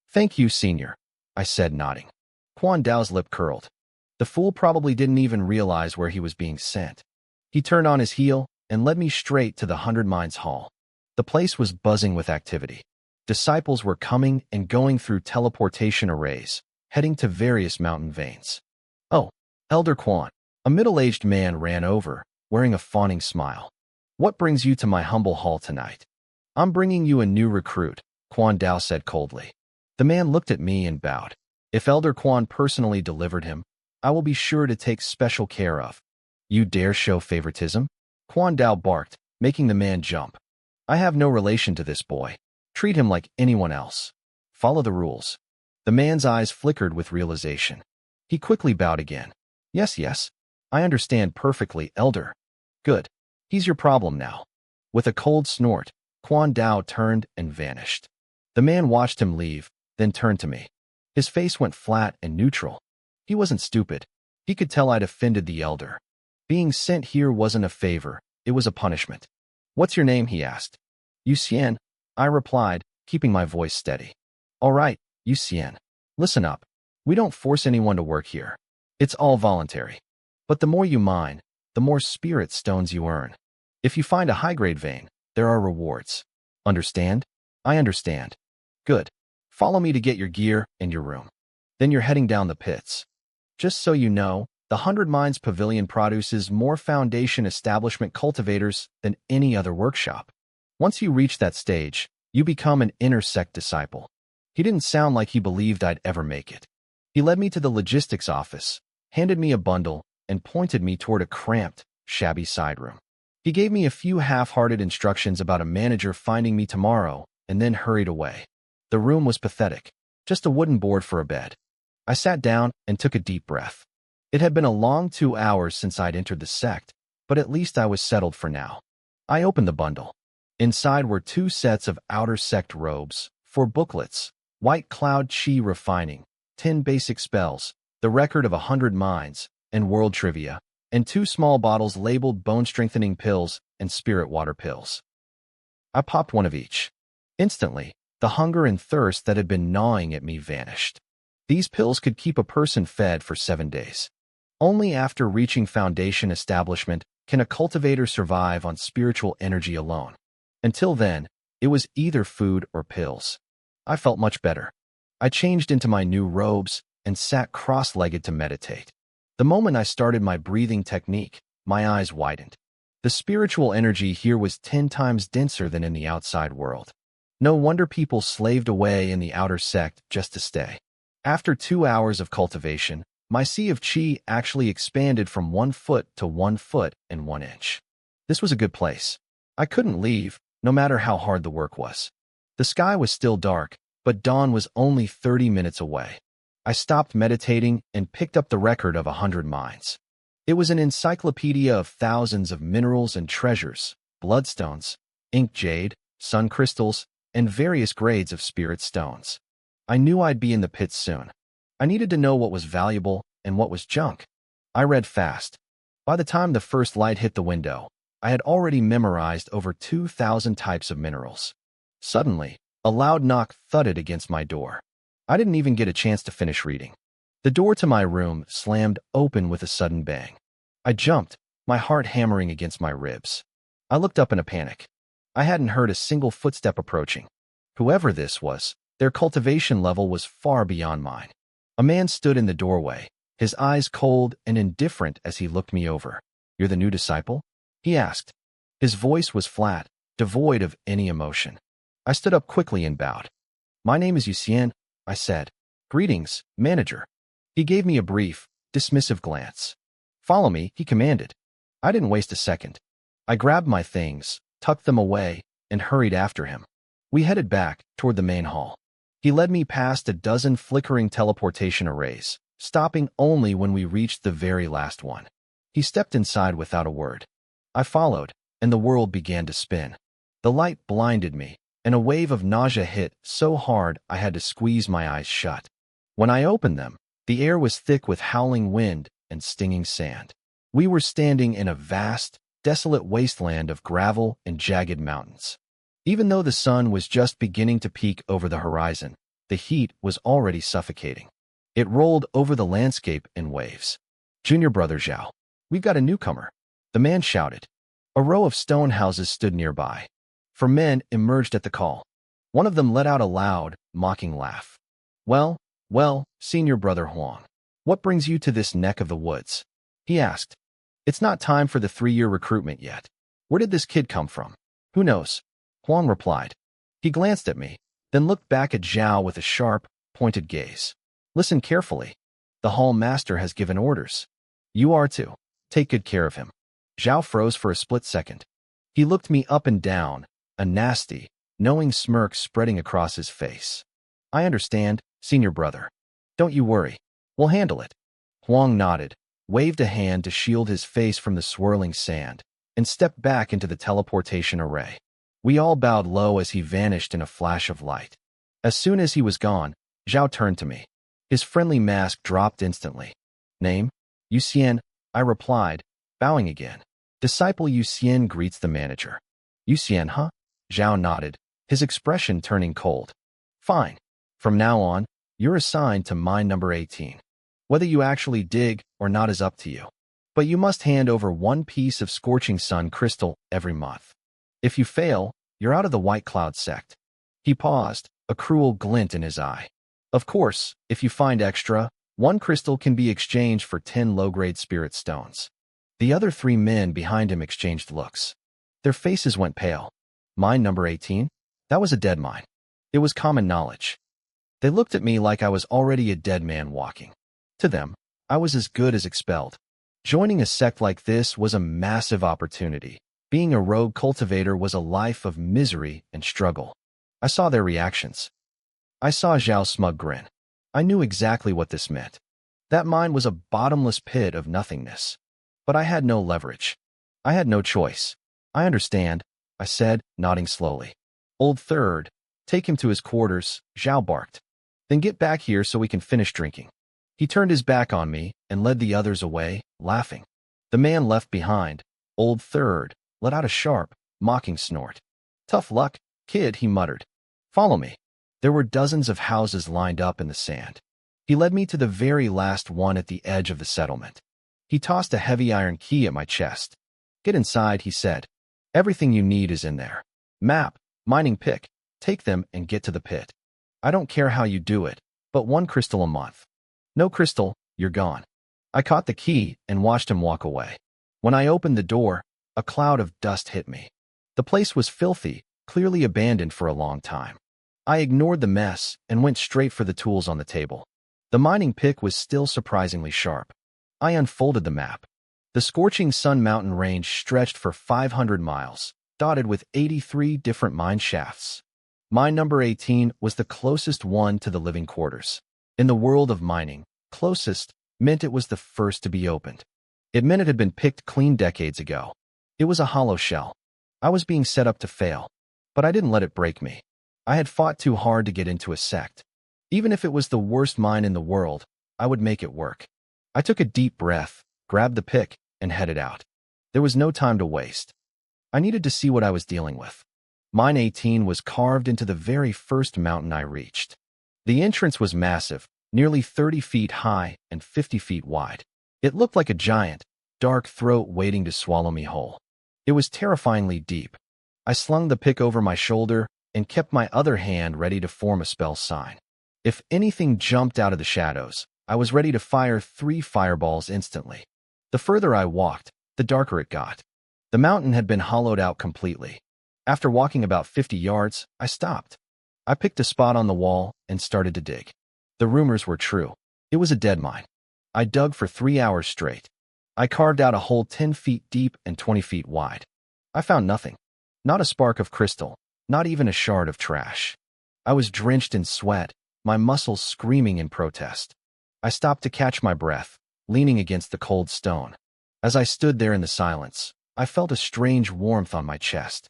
"Thank you, senior," I said, nodding. Quan Dao's lip curled. The fool probably didn't even realize where he was being sent. He turned on his heel and led me straight to the 100 Mines Hall. The place was buzzing with activity. Disciples were coming and going through teleportation arrays, heading to various mountain veins. "Oh, Elder Quan," a middle-aged man ran over, wearing a fawning smile. "What brings you to my humble hall tonight?" "I'm bringing you a new recruit," Quan Dao said coldly. The man looked at me and bowed. "If Elder Quan personally delivered him, I will be sure to take special care of." "You dare show favoritism?" Quan Dao barked, making the man jump. "I have no relation to this boy. Treat him like anyone else. Follow the rules." The man's eyes flickered with realization. He quickly bowed again. Yes, I understand perfectly, Elder." "Good. He's your problem now." With a cold snort, Quan Dao turned and vanished. The man watched him leave, then turned to me. His face went flat and neutral. He wasn't stupid. He could tell I'd offended the elder. Being sent here wasn't a favor, it was a punishment. "What's your name?" he asked. "Yuxian," I replied, keeping my voice steady. "All right, Yuxian. Listen up. We don't force anyone to work here. It's all voluntary. But the more you mine, the more spirit stones you earn. If you find a high-grade vein, there are rewards. Understand?" "I understand." "Good. Follow me to get your gear and your room. Then you're heading down the pits. Just so you know, the 100 Mines Pavilion produces more Foundation establishment cultivators than any other workshop. Once you reach that stage, you become an inner sect disciple." He didn't sound like he believed I'd ever make it. He led me to the logistics office, handed me a bundle, and pointed me toward a cramped, shabby side room. He gave me a few half-hearted instructions about a manager finding me tomorrow, and then hurried away. The room was pathetic, just a wooden board for a bed. I sat down and took a deep breath. It had been a long 2 hours since I'd entered the sect, but at least I was settled for now. I opened the bundle. Inside were 2 sets of outer sect robes, 4 booklets, White Cloud Chi Refining, 10 basic spells, the record of 100 mines, and world trivia, and 2 small bottles labeled bone-strengthening pills and spirit water pills. I popped one of each. Instantly, the hunger and thirst that had been gnawing at me vanished. These pills could keep a person fed for 7 days. Only after reaching Foundation establishment Can a cultivator survive on spiritual energy alone? Until then, it was either food or pills. I felt much better. I changed into my new robes and sat cross-legged to meditate. The moment I started my breathing technique, my eyes widened. The spiritual energy here was 10 times denser than in the outside world. No wonder people slaved away in the outer sect just to stay. After 2 hours of cultivation, my sea of chi actually expanded from 1 foot to 1 foot and 1 inch. This was a good place. I couldn't leave, no matter how hard the work was. The sky was still dark, but dawn was only 30 minutes away. I stopped meditating and picked up the record of 100 mines. It was an encyclopedia of thousands of minerals and treasures, bloodstones, ink jade, sun crystals, and various grades of spirit stones. I knew I'd be in the pits soon. I needed to know what was valuable and what was junk. I read fast. By the time the first light hit the window, I had already memorized over 2,000 types of minerals. Suddenly, a loud knock thudded against my door. I didn't even get a chance to finish reading. The door to my room slammed open with a sudden bang. I jumped, my heart hammering against my ribs. I looked up in a panic. I hadn't heard a single footstep approaching. Whoever this was, their cultivation level was far beyond mine. A man stood in the doorway, his eyes cold and indifferent as he looked me over. "You're the new disciple?" he asked. His voice was flat, devoid of any emotion. I stood up quickly and bowed. "My name is Yuxian," I said. "Greetings, manager." He gave me a brief, dismissive glance. "Follow me," he commanded. I didn't waste a second. I grabbed my things, tucked them away, and hurried after him. We headed back toward the main hall. He led me past a dozen flickering teleportation arrays, stopping only when we reached the very last one. He stepped inside without a word. I followed, and the world began to spin. The light blinded me, and a wave of nausea hit so hard I had to squeeze my eyes shut. When I opened them, the air was thick with howling wind and stinging sand. We were standing in a vast, desolate wasteland of gravel and jagged mountains. Even though the sun was just beginning to peek over the horizon, the heat was already suffocating. It rolled over the landscape in waves. "Junior brother Zhao, we've got a newcomer," the man shouted. A row of stone houses stood nearby. 4 men emerged at the call. One of them let out a loud, mocking laugh. Well, senior brother Huang, what brings you to this neck of the woods?" he asked. "It's not time for the 3-year recruitment yet. Where did this kid come from?" "Who knows?" Huang replied. He glanced at me, then looked back at Zhao with a sharp, pointed gaze. "Listen carefully. The hall master has given orders. You are to take good care of him." Zhao froze for a split second. He looked me up and down, a nasty, knowing smirk spreading across his face. "I understand, senior brother. Don't you worry. We'll handle it." Huang nodded, waved a hand to shield his face from the swirling sand, and stepped back into the teleportation array. We all bowed low as he vanished in a flash of light. As soon as he was gone, Zhao turned to me. His friendly mask dropped instantly. "Name?" "Yuxian," I replied, bowing again. "Disciple Yuxian greets the manager." "Yuxian, huh?" Zhao nodded, his expression turning cold. "Fine. From now on, you're assigned to mine number 18. Whether you actually dig or not is up to you. But you must hand over 1 piece of scorching sun crystal every month. If you fail, you're out of the White Cloud sect." He paused, a cruel glint in his eye. "Of course, if you find extra, 1 crystal can be exchanged for 10 low-grade spirit stones." The other 3 men behind him exchanged looks. Their faces went pale. Mine number 18? That was a dead mine. It was common knowledge. They looked at me like I was already a dead man walking. To them, I was as good as expelled. Joining a sect like this was a massive opportunity. Being a rogue cultivator was a life of misery and struggle. I saw their reactions. I saw Zhao's smug grin. I knew exactly what this meant. That mine was a bottomless pit of nothingness. But I had no leverage. I had no choice. "I understand," I said, nodding slowly. "Old Third, take him to his quarters," Zhao barked. "Then get back here so we can finish drinking." He turned his back on me and led the others away, laughing. The man left behind, Old Third, let out a sharp, mocking snort. "Tough luck, kid," he muttered. "Follow me." There were dozens of houses lined up in the sand. He led me to the very last one at the edge of the settlement. He tossed a heavy iron key at my chest. Get inside, he said. Everything you need is in there. Map, mining pick. Take them and get to the pit. I don't care how you do it, but 1 crystal a month. No crystal, you're gone. I caught the key and watched him walk away. When I opened the door, a cloud of dust hit me. The place was filthy, clearly abandoned for a long time. I ignored the mess and went straight for the tools on the table. The mining pick was still surprisingly sharp. I unfolded the map. The scorching sun mountain range stretched for 500 miles, dotted with 83 different mine shafts. Mine number 18 was the closest one to the living quarters. In the world of mining, closest meant it was the first to be opened. It meant it had been picked clean decades ago. It was a hollow shell. I was being set up to fail, but I didn't let it break me. I had fought too hard to get into a sect. Even if it was the worst mine in the world, I would make it work. I took a deep breath, grabbed the pick, and headed out. There was no time to waste. I needed to see what I was dealing with. Mine 18 was carved into the very first mountain I reached. The entrance was massive, nearly 30 feet high and 50 feet wide. It looked like a giant, dark throat waiting to swallow me whole. It was terrifyingly deep. I slung the pick over my shoulder and kept my other hand ready to form a spell sign. If anything jumped out of the shadows, I was ready to fire 3 fireballs instantly. The further I walked, the darker it got. The mountain had been hollowed out completely. After walking about 50 yards, I stopped. I picked a spot on the wall and started to dig. The rumors were true. It was a dead mine. I dug for 3 hours straight. I carved out a hole 10 feet deep and 20 feet wide. I found nothing. Not a spark of crystal, not even a shard of trash. I was drenched in sweat, my muscles screaming in protest. I stopped to catch my breath, leaning against the cold stone. As I stood there in the silence, I felt a strange warmth on my chest.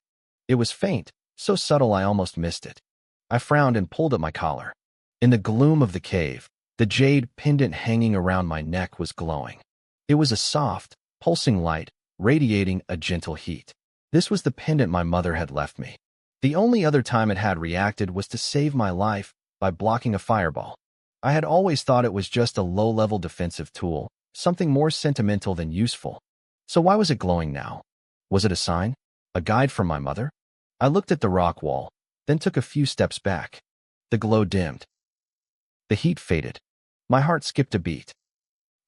It was faint, so subtle I almost missed it. I frowned and pulled at my collar. In the gloom of the cave, the jade pendant hanging around my neck was glowing. It was a soft, pulsing light, radiating a gentle heat. This was the pendant my mother had left me. The only other time it had reacted was to save my life by blocking a fireball. I had always thought it was just a low-level defensive tool, something more sentimental than useful. So why was it glowing now? Was it a sign? A guide from my mother? I looked at the rock wall, then took a few steps back. The glow dimmed. The heat faded. My heart skipped a beat.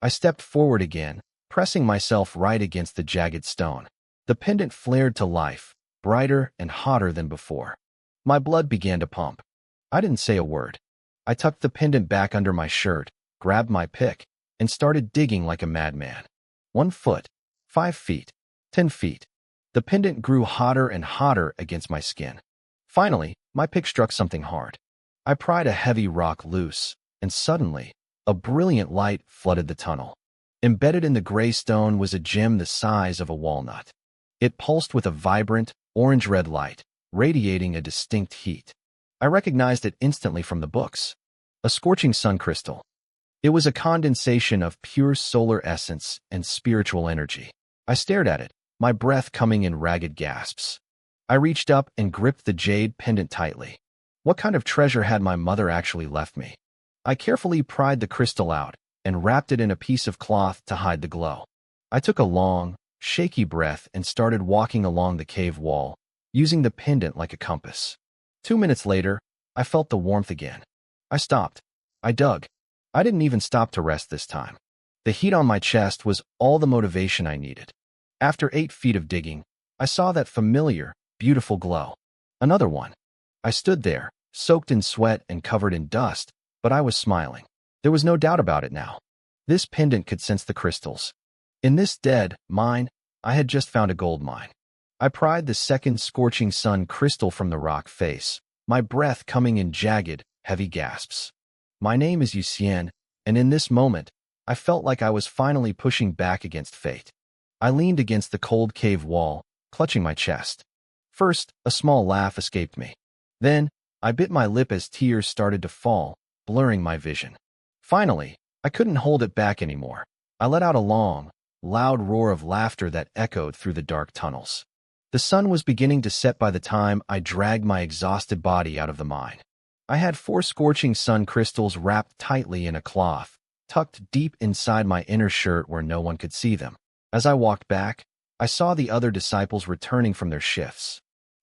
I stepped forward again, pressing myself right against the jagged stone. The pendant flared to life, brighter and hotter than before. My blood began to pump. I didn't say a word. I tucked the pendant back under my shirt, grabbed my pick, and started digging like a madman. 1 foot, 5 feet, 10 feet. The pendant grew hotter and hotter against my skin. Finally, my pick struck something hard. I pried a heavy rock loose, and suddenly, a brilliant light flooded the tunnel. Embedded in the gray stone was a gem the size of a walnut. It pulsed with a vibrant, orange-red light, radiating a distinct heat. I recognized it instantly from the books. A scorching sun crystal. It was a condensation of pure solar essence and spiritual energy. I stared at it, my breath coming in ragged gasps. I reached up and gripped the jade pendant tightly. What kind of treasure had my mother actually left me? I carefully pried the crystal out and wrapped it in a piece of cloth to hide the glow. I took a long, shaky breath and started walking along the cave wall, using the pendant like a compass. 2 minutes later, I felt the warmth again. I stopped. I dug. I didn't even stop to rest this time. The heat on my chest was all the motivation I needed. After 8 feet of digging, I saw that familiar, beautiful glow. Another one. I stood there, soaked in sweat and covered in dust, but I was smiling. There was no doubt about it now. This pendant could sense the crystals. In this dead mine, I had just found a gold mine. I pried the second scorching sun crystal from the rock face, my breath coming in jagged, heavy gasps. My name is Yuxian, and in this moment, I felt like I was finally pushing back against fate. I leaned against the cold cave wall, clutching my chest. First, a small laugh escaped me. Then, I bit my lip as tears started to fall, blurring my vision. Finally, I couldn't hold it back anymore. I let out a long, loud roar of laughter that echoed through the dark tunnels. The sun was beginning to set by the time I dragged my exhausted body out of the mine. I had 4 scorching sun crystals wrapped tightly in a cloth, tucked deep inside my inner shirt where no one could see them. As I walked back, I saw the other disciples returning from their shifts.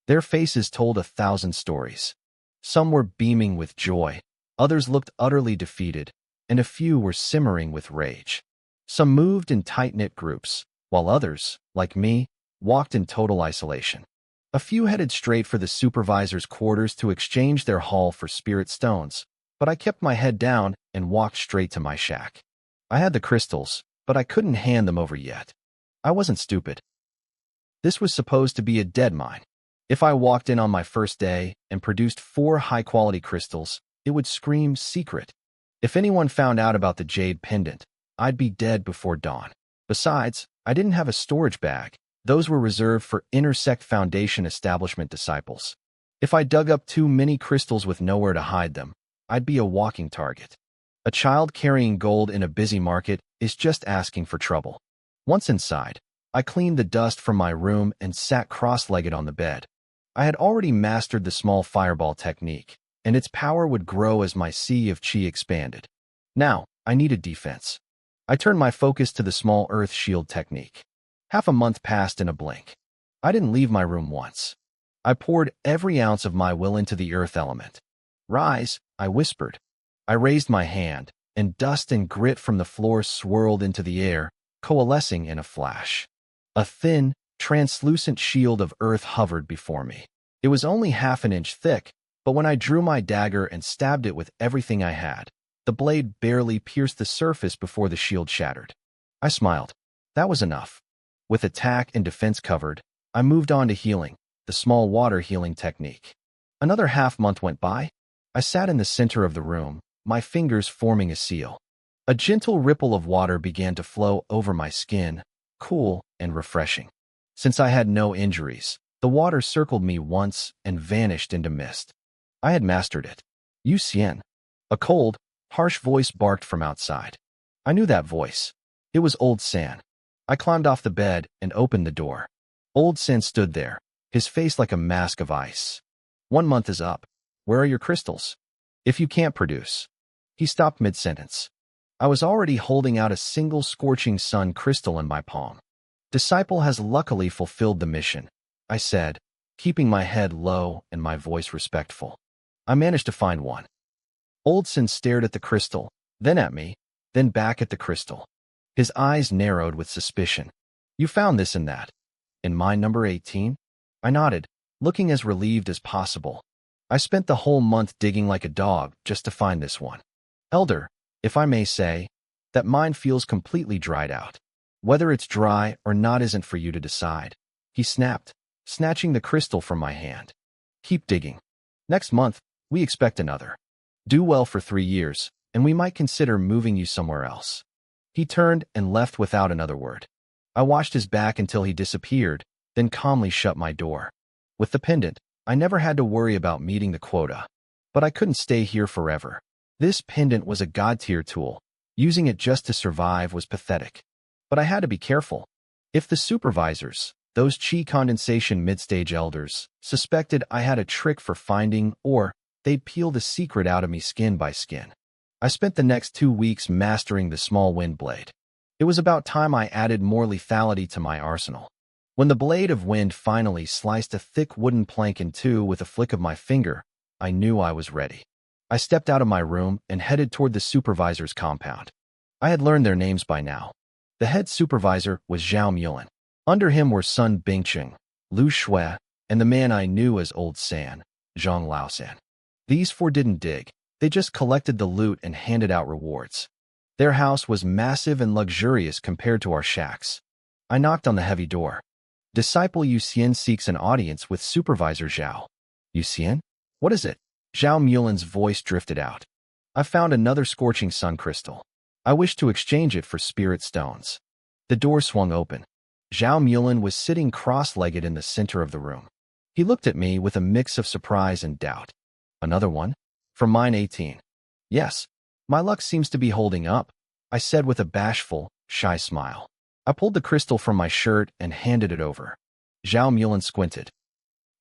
Their faces told 1,000 stories. Some were beaming with joy, others looked utterly defeated, and a few were simmering with rage. Some moved in tight-knit groups, while others, like me, walked in total isolation. A few headed straight for the supervisor's quarters to exchange their haul for spirit stones, but I kept my head down and walked straight to my shack. I had the crystals, but I couldn't hand them over yet. I wasn't stupid. This was supposed to be a dead mine. If I walked in on my first day and produced 4 high-quality crystals, it would scream secret. If anyone found out about the jade pendant, I'd be dead before dawn. Besides, I didn't have a storage bag. Those were reserved for Intersect Foundation establishment disciples. If I dug up too many crystals with nowhere to hide them, I'd be a walking target. A child carrying gold in a busy market is just asking for trouble. Once inside, I cleaned the dust from my room and sat cross-legged on the bed. I had already mastered the small fireball technique, and its power would grow as my sea of chi expanded. Now, I needed defense. I turned my focus to the small earth shield technique. Half a month passed in a blink. I didn't leave my room once. I poured every ounce of my will into the earth element. "Rise," I whispered. I raised my hand, and dust and grit from the floor swirled into the air, coalescing in a flash. A thin, translucent shield of earth hovered before me. It was only half an inch thick, but when I drew my dagger and stabbed it with everything I had, the blade barely pierced the surface before the shield shattered. I smiled. That was enough. With attack and defense covered, I moved on to healing, the small water healing technique. Another half-month went by. I sat in the center of the room, my fingers forming a seal. A gentle ripple of water began to flow over my skin, cool and refreshing. Since I had no injuries, the water circled me once and vanished into mist. I had mastered it. "Yu Xian." A cold, harsh voice barked from outside. I knew that voice. It was Old San. I climbed off the bed and opened the door. Old San stood there, his face like a mask of ice. "1 month is up. Where are your crystals? If you can't produce." He stopped mid-sentence. I was already holding out a single scorching sun crystal in my palm. "Disciple has luckily fulfilled the mission," I said, keeping my head low and my voice respectful. "I managed to find one." Oldson stared at the crystal, then at me, then back at the crystal. His eyes narrowed with suspicion. "You found this and that. In mine number 18? I nodded, looking as relieved as possible. "I spent the whole month digging like a dog just to find this one. Elder, if I may say, that mine feels completely dried out. Whether it's dry or not isn't for you to decide," he snapped, snatching the crystal from my hand. "Keep digging. Next month, we expect another. Do well for 3 years, and we might consider moving you somewhere else." He turned and left without another word. I watched his back until he disappeared, then calmly shut my door. With the pendant, I never had to worry about meeting the quota. But I couldn't stay here forever. This pendant was a god-tier tool. Using it just to survive was pathetic. But I had to be careful. If the supervisors, those chi condensation mid-stage elders, suspected I had a trick for finding, or they'd peel the secret out of me skin by skin. I spent the next 2 weeks mastering the small wind blade. It was about time I added more lethality to my arsenal. When the blade of wind finally sliced a thick wooden plank in two with a flick of my finger, I knew I was ready. I stepped out of my room and headed toward the supervisor's compound. I had learned their names by now. The head supervisor was Zhao Mulan. Under him were Sun Bingcheng, Lu Shui, and the man I knew as Old San, Zhang Laosan. These 4 didn't dig. They just collected the loot and handed out rewards. Their house was massive and luxurious compared to our shacks. I knocked on the heavy door. "Disciple Yu Xian seeks an audience with Supervisor Zhao." "Yu Xian? What is it?" Zhao Mulan's voice drifted out. "I found another scorching sun crystal. I wish to exchange it for spirit stones." The door swung open. Zhao Mulan was sitting cross-legged in the center of the room. He looked at me with a mix of surprise and doubt. "Another one? From mine 18. "Yes. My luck seems to be holding up," I said with a bashful, shy smile. I pulled the crystal from my shirt and handed it over. Zhao Mulan squinted.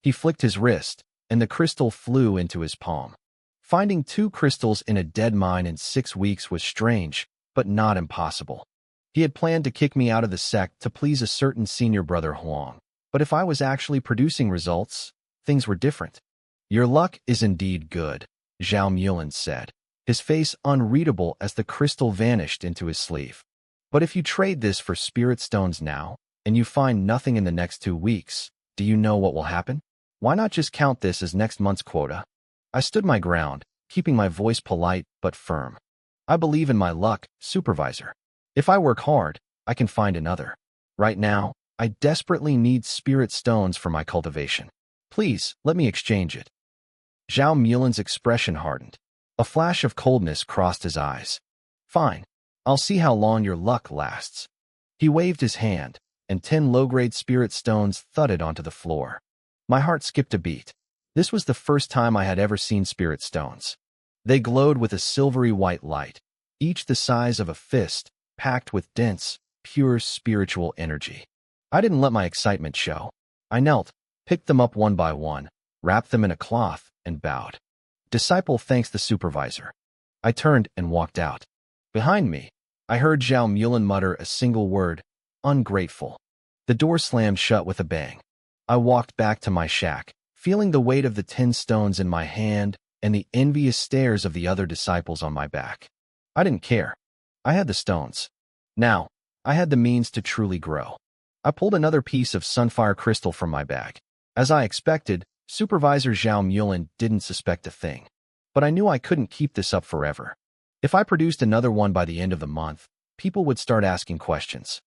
He flicked his wrist, and the crystal flew into his palm. Finding 2 crystals in a dead mine in 6 weeks was strange, but not impossible. He had planned to kick me out of the sect to please a certain senior brother Huang. But if I was actually producing results, things were different. Your luck is indeed good, Zhao Mulan said, his face unreadable as the crystal vanished into his sleeve. But if you trade this for spirit stones now, and you find nothing in the next 2 weeks, do you know what will happen? Why not just count this as next month's quota? I stood my ground, keeping my voice polite but firm. I believe in my luck, supervisor. If I work hard, I can find another. Right now, I desperately need spirit stones for my cultivation. Please, let me exchange it. Zhao Mulan's expression hardened. A flash of coldness crossed his eyes. Fine. I'll see how long your luck lasts. He waved his hand, and 10 low-grade spirit stones thudded onto the floor. My heart skipped a beat. This was the first time I had ever seen spirit stones. They glowed with a silvery white light, each the size of a fist, packed with dense, pure spiritual energy. I didn't let my excitement show. I knelt, picked them up one by one, wrapped them in a cloth, and bowed. Disciple thanks the supervisor. I turned and walked out. Behind me, I heard Zhao Mulan mutter a single word, ungrateful. The door slammed shut with a bang. I walked back to my shack, feeling the weight of the 10 stones in my hand and the envious stares of the other disciples on my back. I didn't care. I had the stones. Now, I had the means to truly grow. I pulled another piece of sunfire crystal from my bag. As I expected, Supervisor Zhao Mulan didn't suspect a thing. But I knew I couldn't keep this up forever. If I produced another one by the end of the month, people would start asking questions.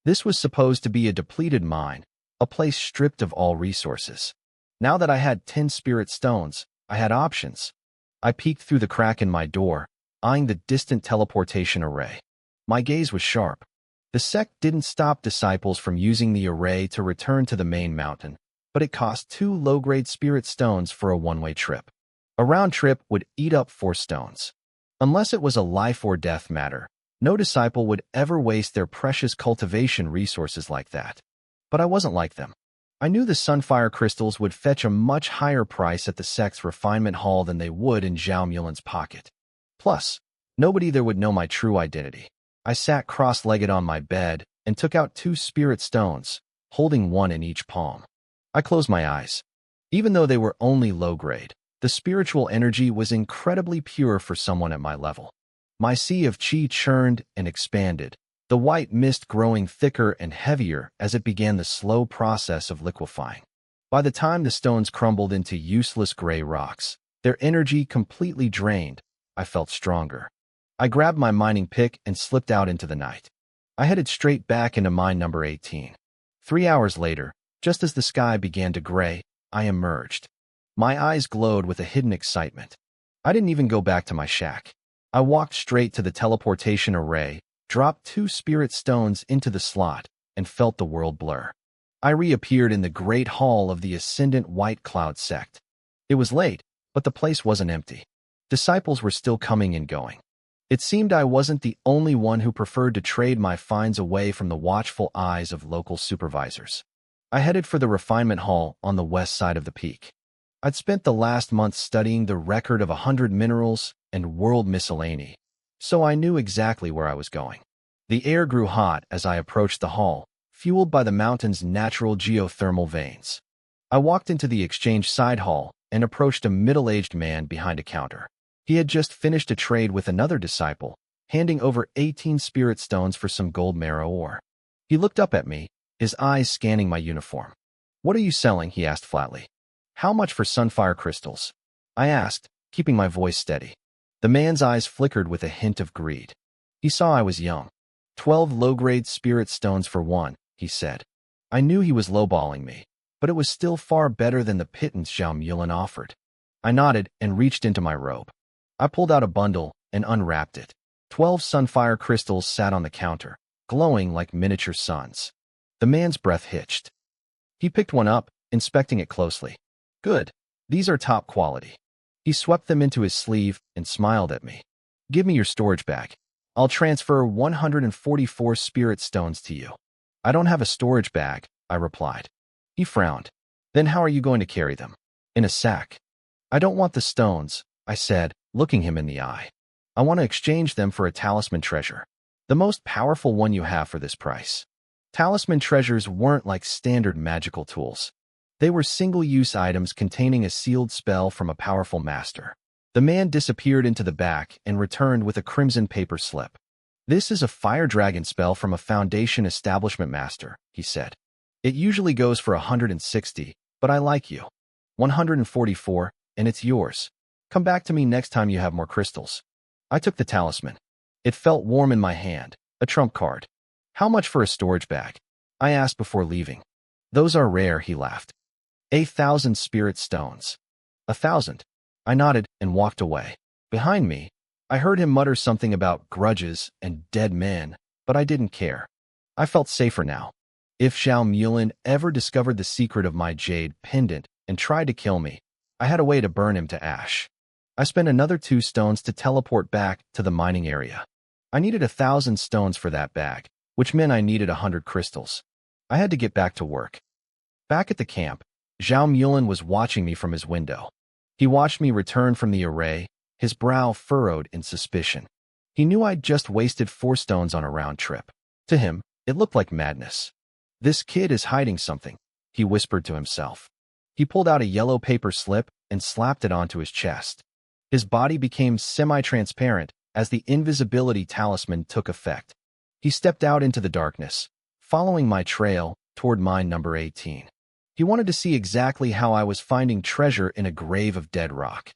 This was supposed to be a depleted mine, a place stripped of all resources. Now that I had 10 spirit stones, I had options. I peeked through the crack in my door, eyeing the distant teleportation array. My gaze was sharp. The sect didn't stop disciples from using the array to return to the main mountain, but it cost 2 low-grade spirit stones for a one-way trip. A round trip would eat up 4 stones. Unless it was a life or death matter, no disciple would ever waste their precious cultivation resources like that. But I wasn't like them. I knew the sunfire crystals would fetch a much higher price at the sect's refinement hall than they would in Zhao Mulan's pocket. Plus, nobody there would know my true identity. I sat cross-legged on my bed and took out 2 spirit stones, holding one in each palm. I closed my eyes. Even though they were only low-grade, the spiritual energy was incredibly pure for someone at my level. My sea of chi churned and expanded, the white mist growing thicker and heavier as it began the slow process of liquefying. By the time the stones crumbled into useless gray rocks, their energy completely drained, I felt stronger. I grabbed my mining pick and slipped out into the night. I headed straight back into mine number 18. 3 hours later, just as the sky began to gray, I emerged. My eyes glowed with a hidden excitement. I didn't even go back to my shack. I walked straight to the teleportation array, dropped 2 spirit stones into the slot, and felt the world blur. I reappeared in the great hall of the Ascendant White Cloud sect. It was late, but the place wasn't empty. Disciples were still coming and going. It seemed I wasn't the only one who preferred to trade my finds away from the watchful eyes of local supervisors. I headed for the refinement hall on the west side of the peak. I'd spent the last month studying the record of 100 minerals and world miscellany, so I knew exactly where I was going. The air grew hot as I approached the hall, fueled by the mountain's natural geothermal veins. I walked into the exchange side hall and approached a middle-aged man behind a counter. He had just finished a trade with another disciple, handing over 18 spirit stones for some gold marrow ore. He looked up at me, his eyes scanning my uniform. "What are you selling?" he asked flatly. "How much for sunfire crystals?" I asked, keeping my voice steady. The man's eyes flickered with a hint of greed. He saw I was young. 12 low-grade spirit stones for one, he said. I knew he was lowballing me, but it was still far better than the pittance Zhao Mulan offered. I nodded and reached into my robe. I pulled out a bundle and unwrapped it. 12 sunfire crystals sat on the counter, glowing like miniature suns. The man's breath hitched. He picked one up, inspecting it closely. "Good. These are top quality." He swept them into his sleeve and smiled at me. "Give me your storage bag. I'll transfer 144 spirit stones to you." "I don't have a storage bag," I replied. He frowned. "Then how are you going to carry them?" "In a sack." "I don't want the stones," I said, looking him in the eye. "I want to exchange them for a talisman treasure." The most powerful one you have for this price. Talisman treasures weren't like standard magical tools. They were single-use items containing a sealed spell from a powerful master. The man disappeared into the back and returned with a crimson paper slip. This is a fire dragon spell from a Foundation establishment master, he said. It usually goes for 160, but I like you. 144, and it's yours. Come back to me next time you have more crystals. I took the talisman. It felt warm in my hand, a trump card. How much for a storage bag? I asked before leaving. Those are rare, he laughed. 1,000 spirit stones. 1,000. I nodded and walked away. Behind me, I heard him mutter something about grudges and dead men, but I didn't care. I felt safer now. If Zhao Mulin ever discovered the secret of my jade pendant and tried to kill me, I had a way to burn him to ash. I spent another 2 stones to teleport back to the mining area. I needed 1,000 stones for that bag, which meant I needed 100 crystals. I had to get back to work. Back at the camp, Zhao Mulin was watching me from his window. He watched me return from the array, his brow furrowed in suspicion. He knew I'd just wasted 4 stones on a round trip. To him, it looked like madness. This kid is hiding something, he whispered to himself. He pulled out a yellow paper slip and slapped it onto his chest. His body became semi-transparent as the invisibility talisman took effect. He stepped out into the darkness, following my trail toward mine number 18. He wanted to see exactly how I was finding treasure in a grave of dead rock.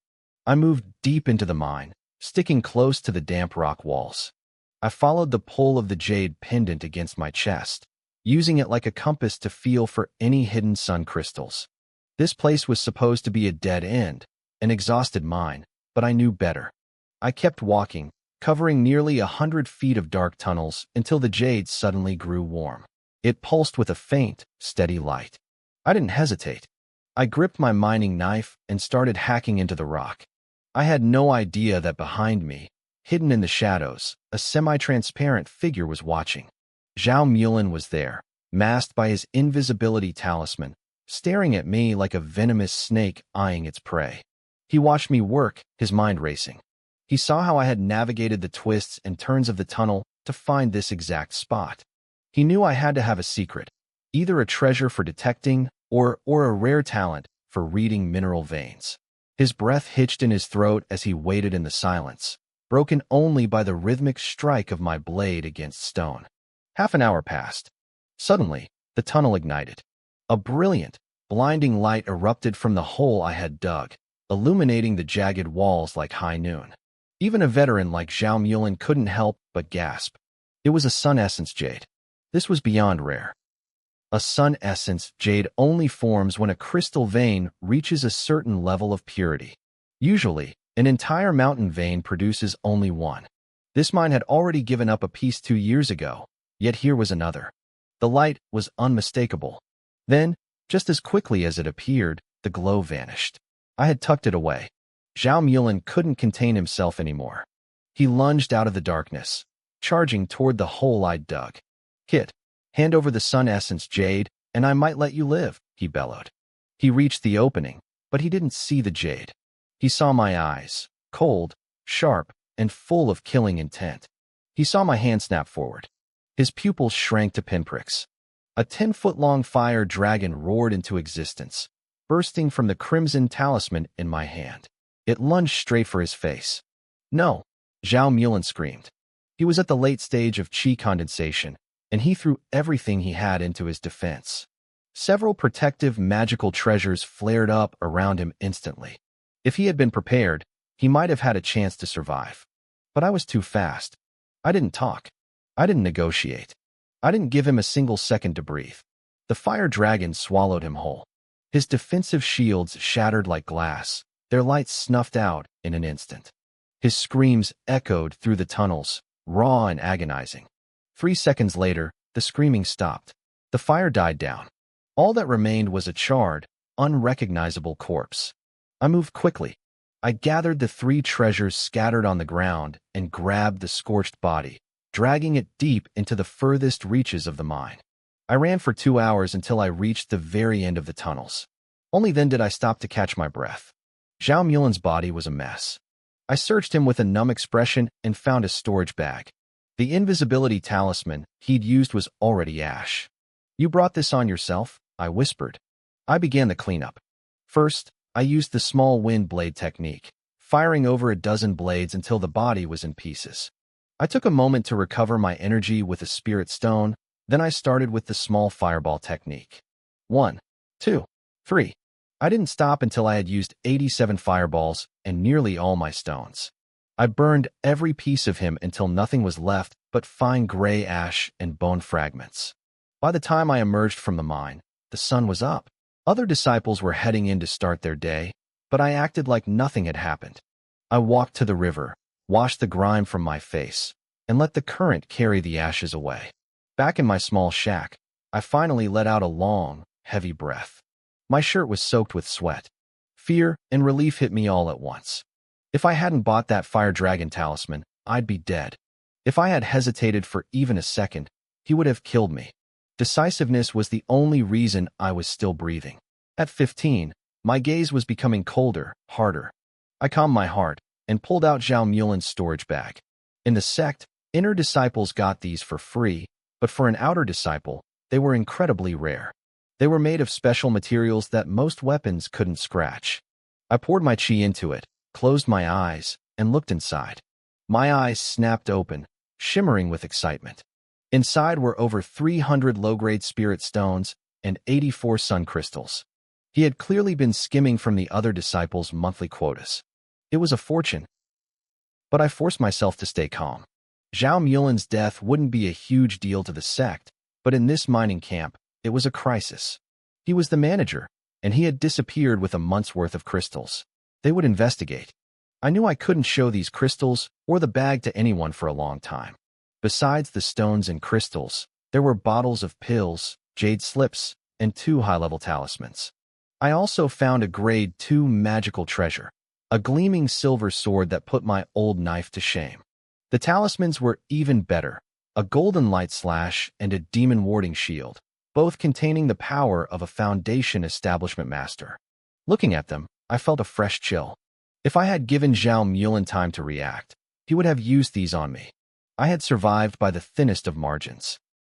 I moved deep into the mine, sticking close to the damp rock walls. I followed the pull of the jade pendant against my chest, using it like a compass to feel for any hidden sun crystals. This place was supposed to be a dead end, an exhausted mine, but I knew better. I kept walking, covering nearly 100 feet of dark tunnels until the jade suddenly grew warm. It pulsed with a faint, steady light. I didn't hesitate. I gripped my mining knife and started hacking into the rock. I had no idea that behind me, hidden in the shadows, a semi-transparent figure was watching. Zhao Mulin was there, masked by his invisibility talisman, staring at me like a venomous snake eyeing its prey. He watched me work, his mind racing. He saw how I had navigated the twists and turns of the tunnel to find this exact spot. He knew I had to have a secret, either a treasure for detecting or a rare talent for reading mineral veins. His breath hitched in his throat as he waited in the silence, broken only by the rhythmic strike of my blade against stone. Half an hour passed. Suddenly, the tunnel ignited. A brilliant, blinding light erupted from the hole I had dug, illuminating the jagged walls like high noon. Even a veteran like Zhao Mulin couldn't help but gasp. It was a sun essence jade. This was beyond rare. A sun essence jade only forms when a crystal vein reaches a certain level of purity. Usually, an entire mountain vein produces only one. This mine had already given up a piece 2 years ago, yet here was another. The light was unmistakable. Then, just as quickly as it appeared, the glow vanished. I had tucked it away. Zhao Mulin couldn't contain himself anymore. He lunged out of the darkness, charging toward the hole I'd dug. "Kit, hand over the sun essence jade, and I might let you live," he bellowed. He reached the opening, but he didn't see the jade. He saw my eyes, cold, sharp, and full of killing intent. He saw my hand snap forward. His pupils shrank to pinpricks. A 10-foot-long fire dragon roared into existence, bursting from the crimson talisman in my hand. It lunged straight for his face. "No!" Zhao Mulin screamed. He was at the late stage of chi condensation, and he threw everything he had into his defense. Several protective magical treasures flared up around him instantly. If he had been prepared, he might have had a chance to survive. But I was too fast. I didn't talk. I didn't negotiate. I didn't give him a single second to breathe. The fire dragon swallowed him whole. His defensive shields shattered like glass, their lights snuffed out in an instant. His screams echoed through the tunnels, raw and agonizing. 3 seconds later, the screaming stopped. The fire died down. All that remained was a charred, unrecognizable corpse. I moved quickly. I gathered the 3 treasures scattered on the ground and grabbed the scorched body, dragging it deep into the furthest reaches of the mine. I ran for 2 hours until I reached the very end of the tunnels. Only then did I stop to catch my breath. Zhao Mulin's body was a mess. I searched him with a numb expression and found a storage bag. The invisibility talisman he'd used was already ash. "You brought this on yourself?" I whispered. I began the cleanup. First, I used the small wind blade technique, firing over a dozen blades until the body was in pieces. I took a moment to recover my energy with a spirit stone, then I started with the small fireball technique. 1, 2, 3. I didn't stop until I had used 87 fireballs and nearly all my stones. I burned every piece of him until nothing was left but fine gray ash and bone fragments. By the time I emerged from the mine, the sun was up. Other disciples were heading in to start their day, but I acted like nothing had happened. I walked to the river, washed the grime from my face, and let the current carry the ashes away. Back in my small shack, I finally let out a long, heavy breath. My shirt was soaked with sweat. Fear and relief hit me all at once. If I hadn't bought that fire dragon talisman, I'd be dead. If I had hesitated for even a second, he would have killed me. Decisiveness was the only reason I was still breathing. At 15, my gaze was becoming colder, harder. I calmed my heart and pulled out Zhao Mulin's storage bag. In the sect, inner disciples got these for free, but for an outer disciple, they were incredibly rare. They were made of special materials that most weapons couldn't scratch. I poured my chi into it, closed my eyes, and looked inside. My eyes snapped open, shimmering with excitement. Inside were over 300 low-grade spirit stones and 84 sun crystals. He had clearly been skimming from the other disciples' monthly quotas. It was a fortune, but I forced myself to stay calm. Zhao Mulin's death wouldn't be a huge deal to the sect, but in this mining camp, it was a crisis. He was the manager, and he had disappeared with a month's worth of crystals. They would investigate. I knew I couldn't show these crystals or the bag to anyone for a long time. Besides the stones and crystals, there were bottles of pills, jade slips, and 2 high-level talismans. I also found a grade 2 magical treasure, a gleaming silver sword that put my old knife to shame. The talismans were even better, a golden light slash and a demon warding shield, both containing the power of a Foundation establishment master. Looking at them, I felt a fresh chill. If I had given Zhao Mulin time to react, he would have used these on me. I had survived by the thinnest of margins.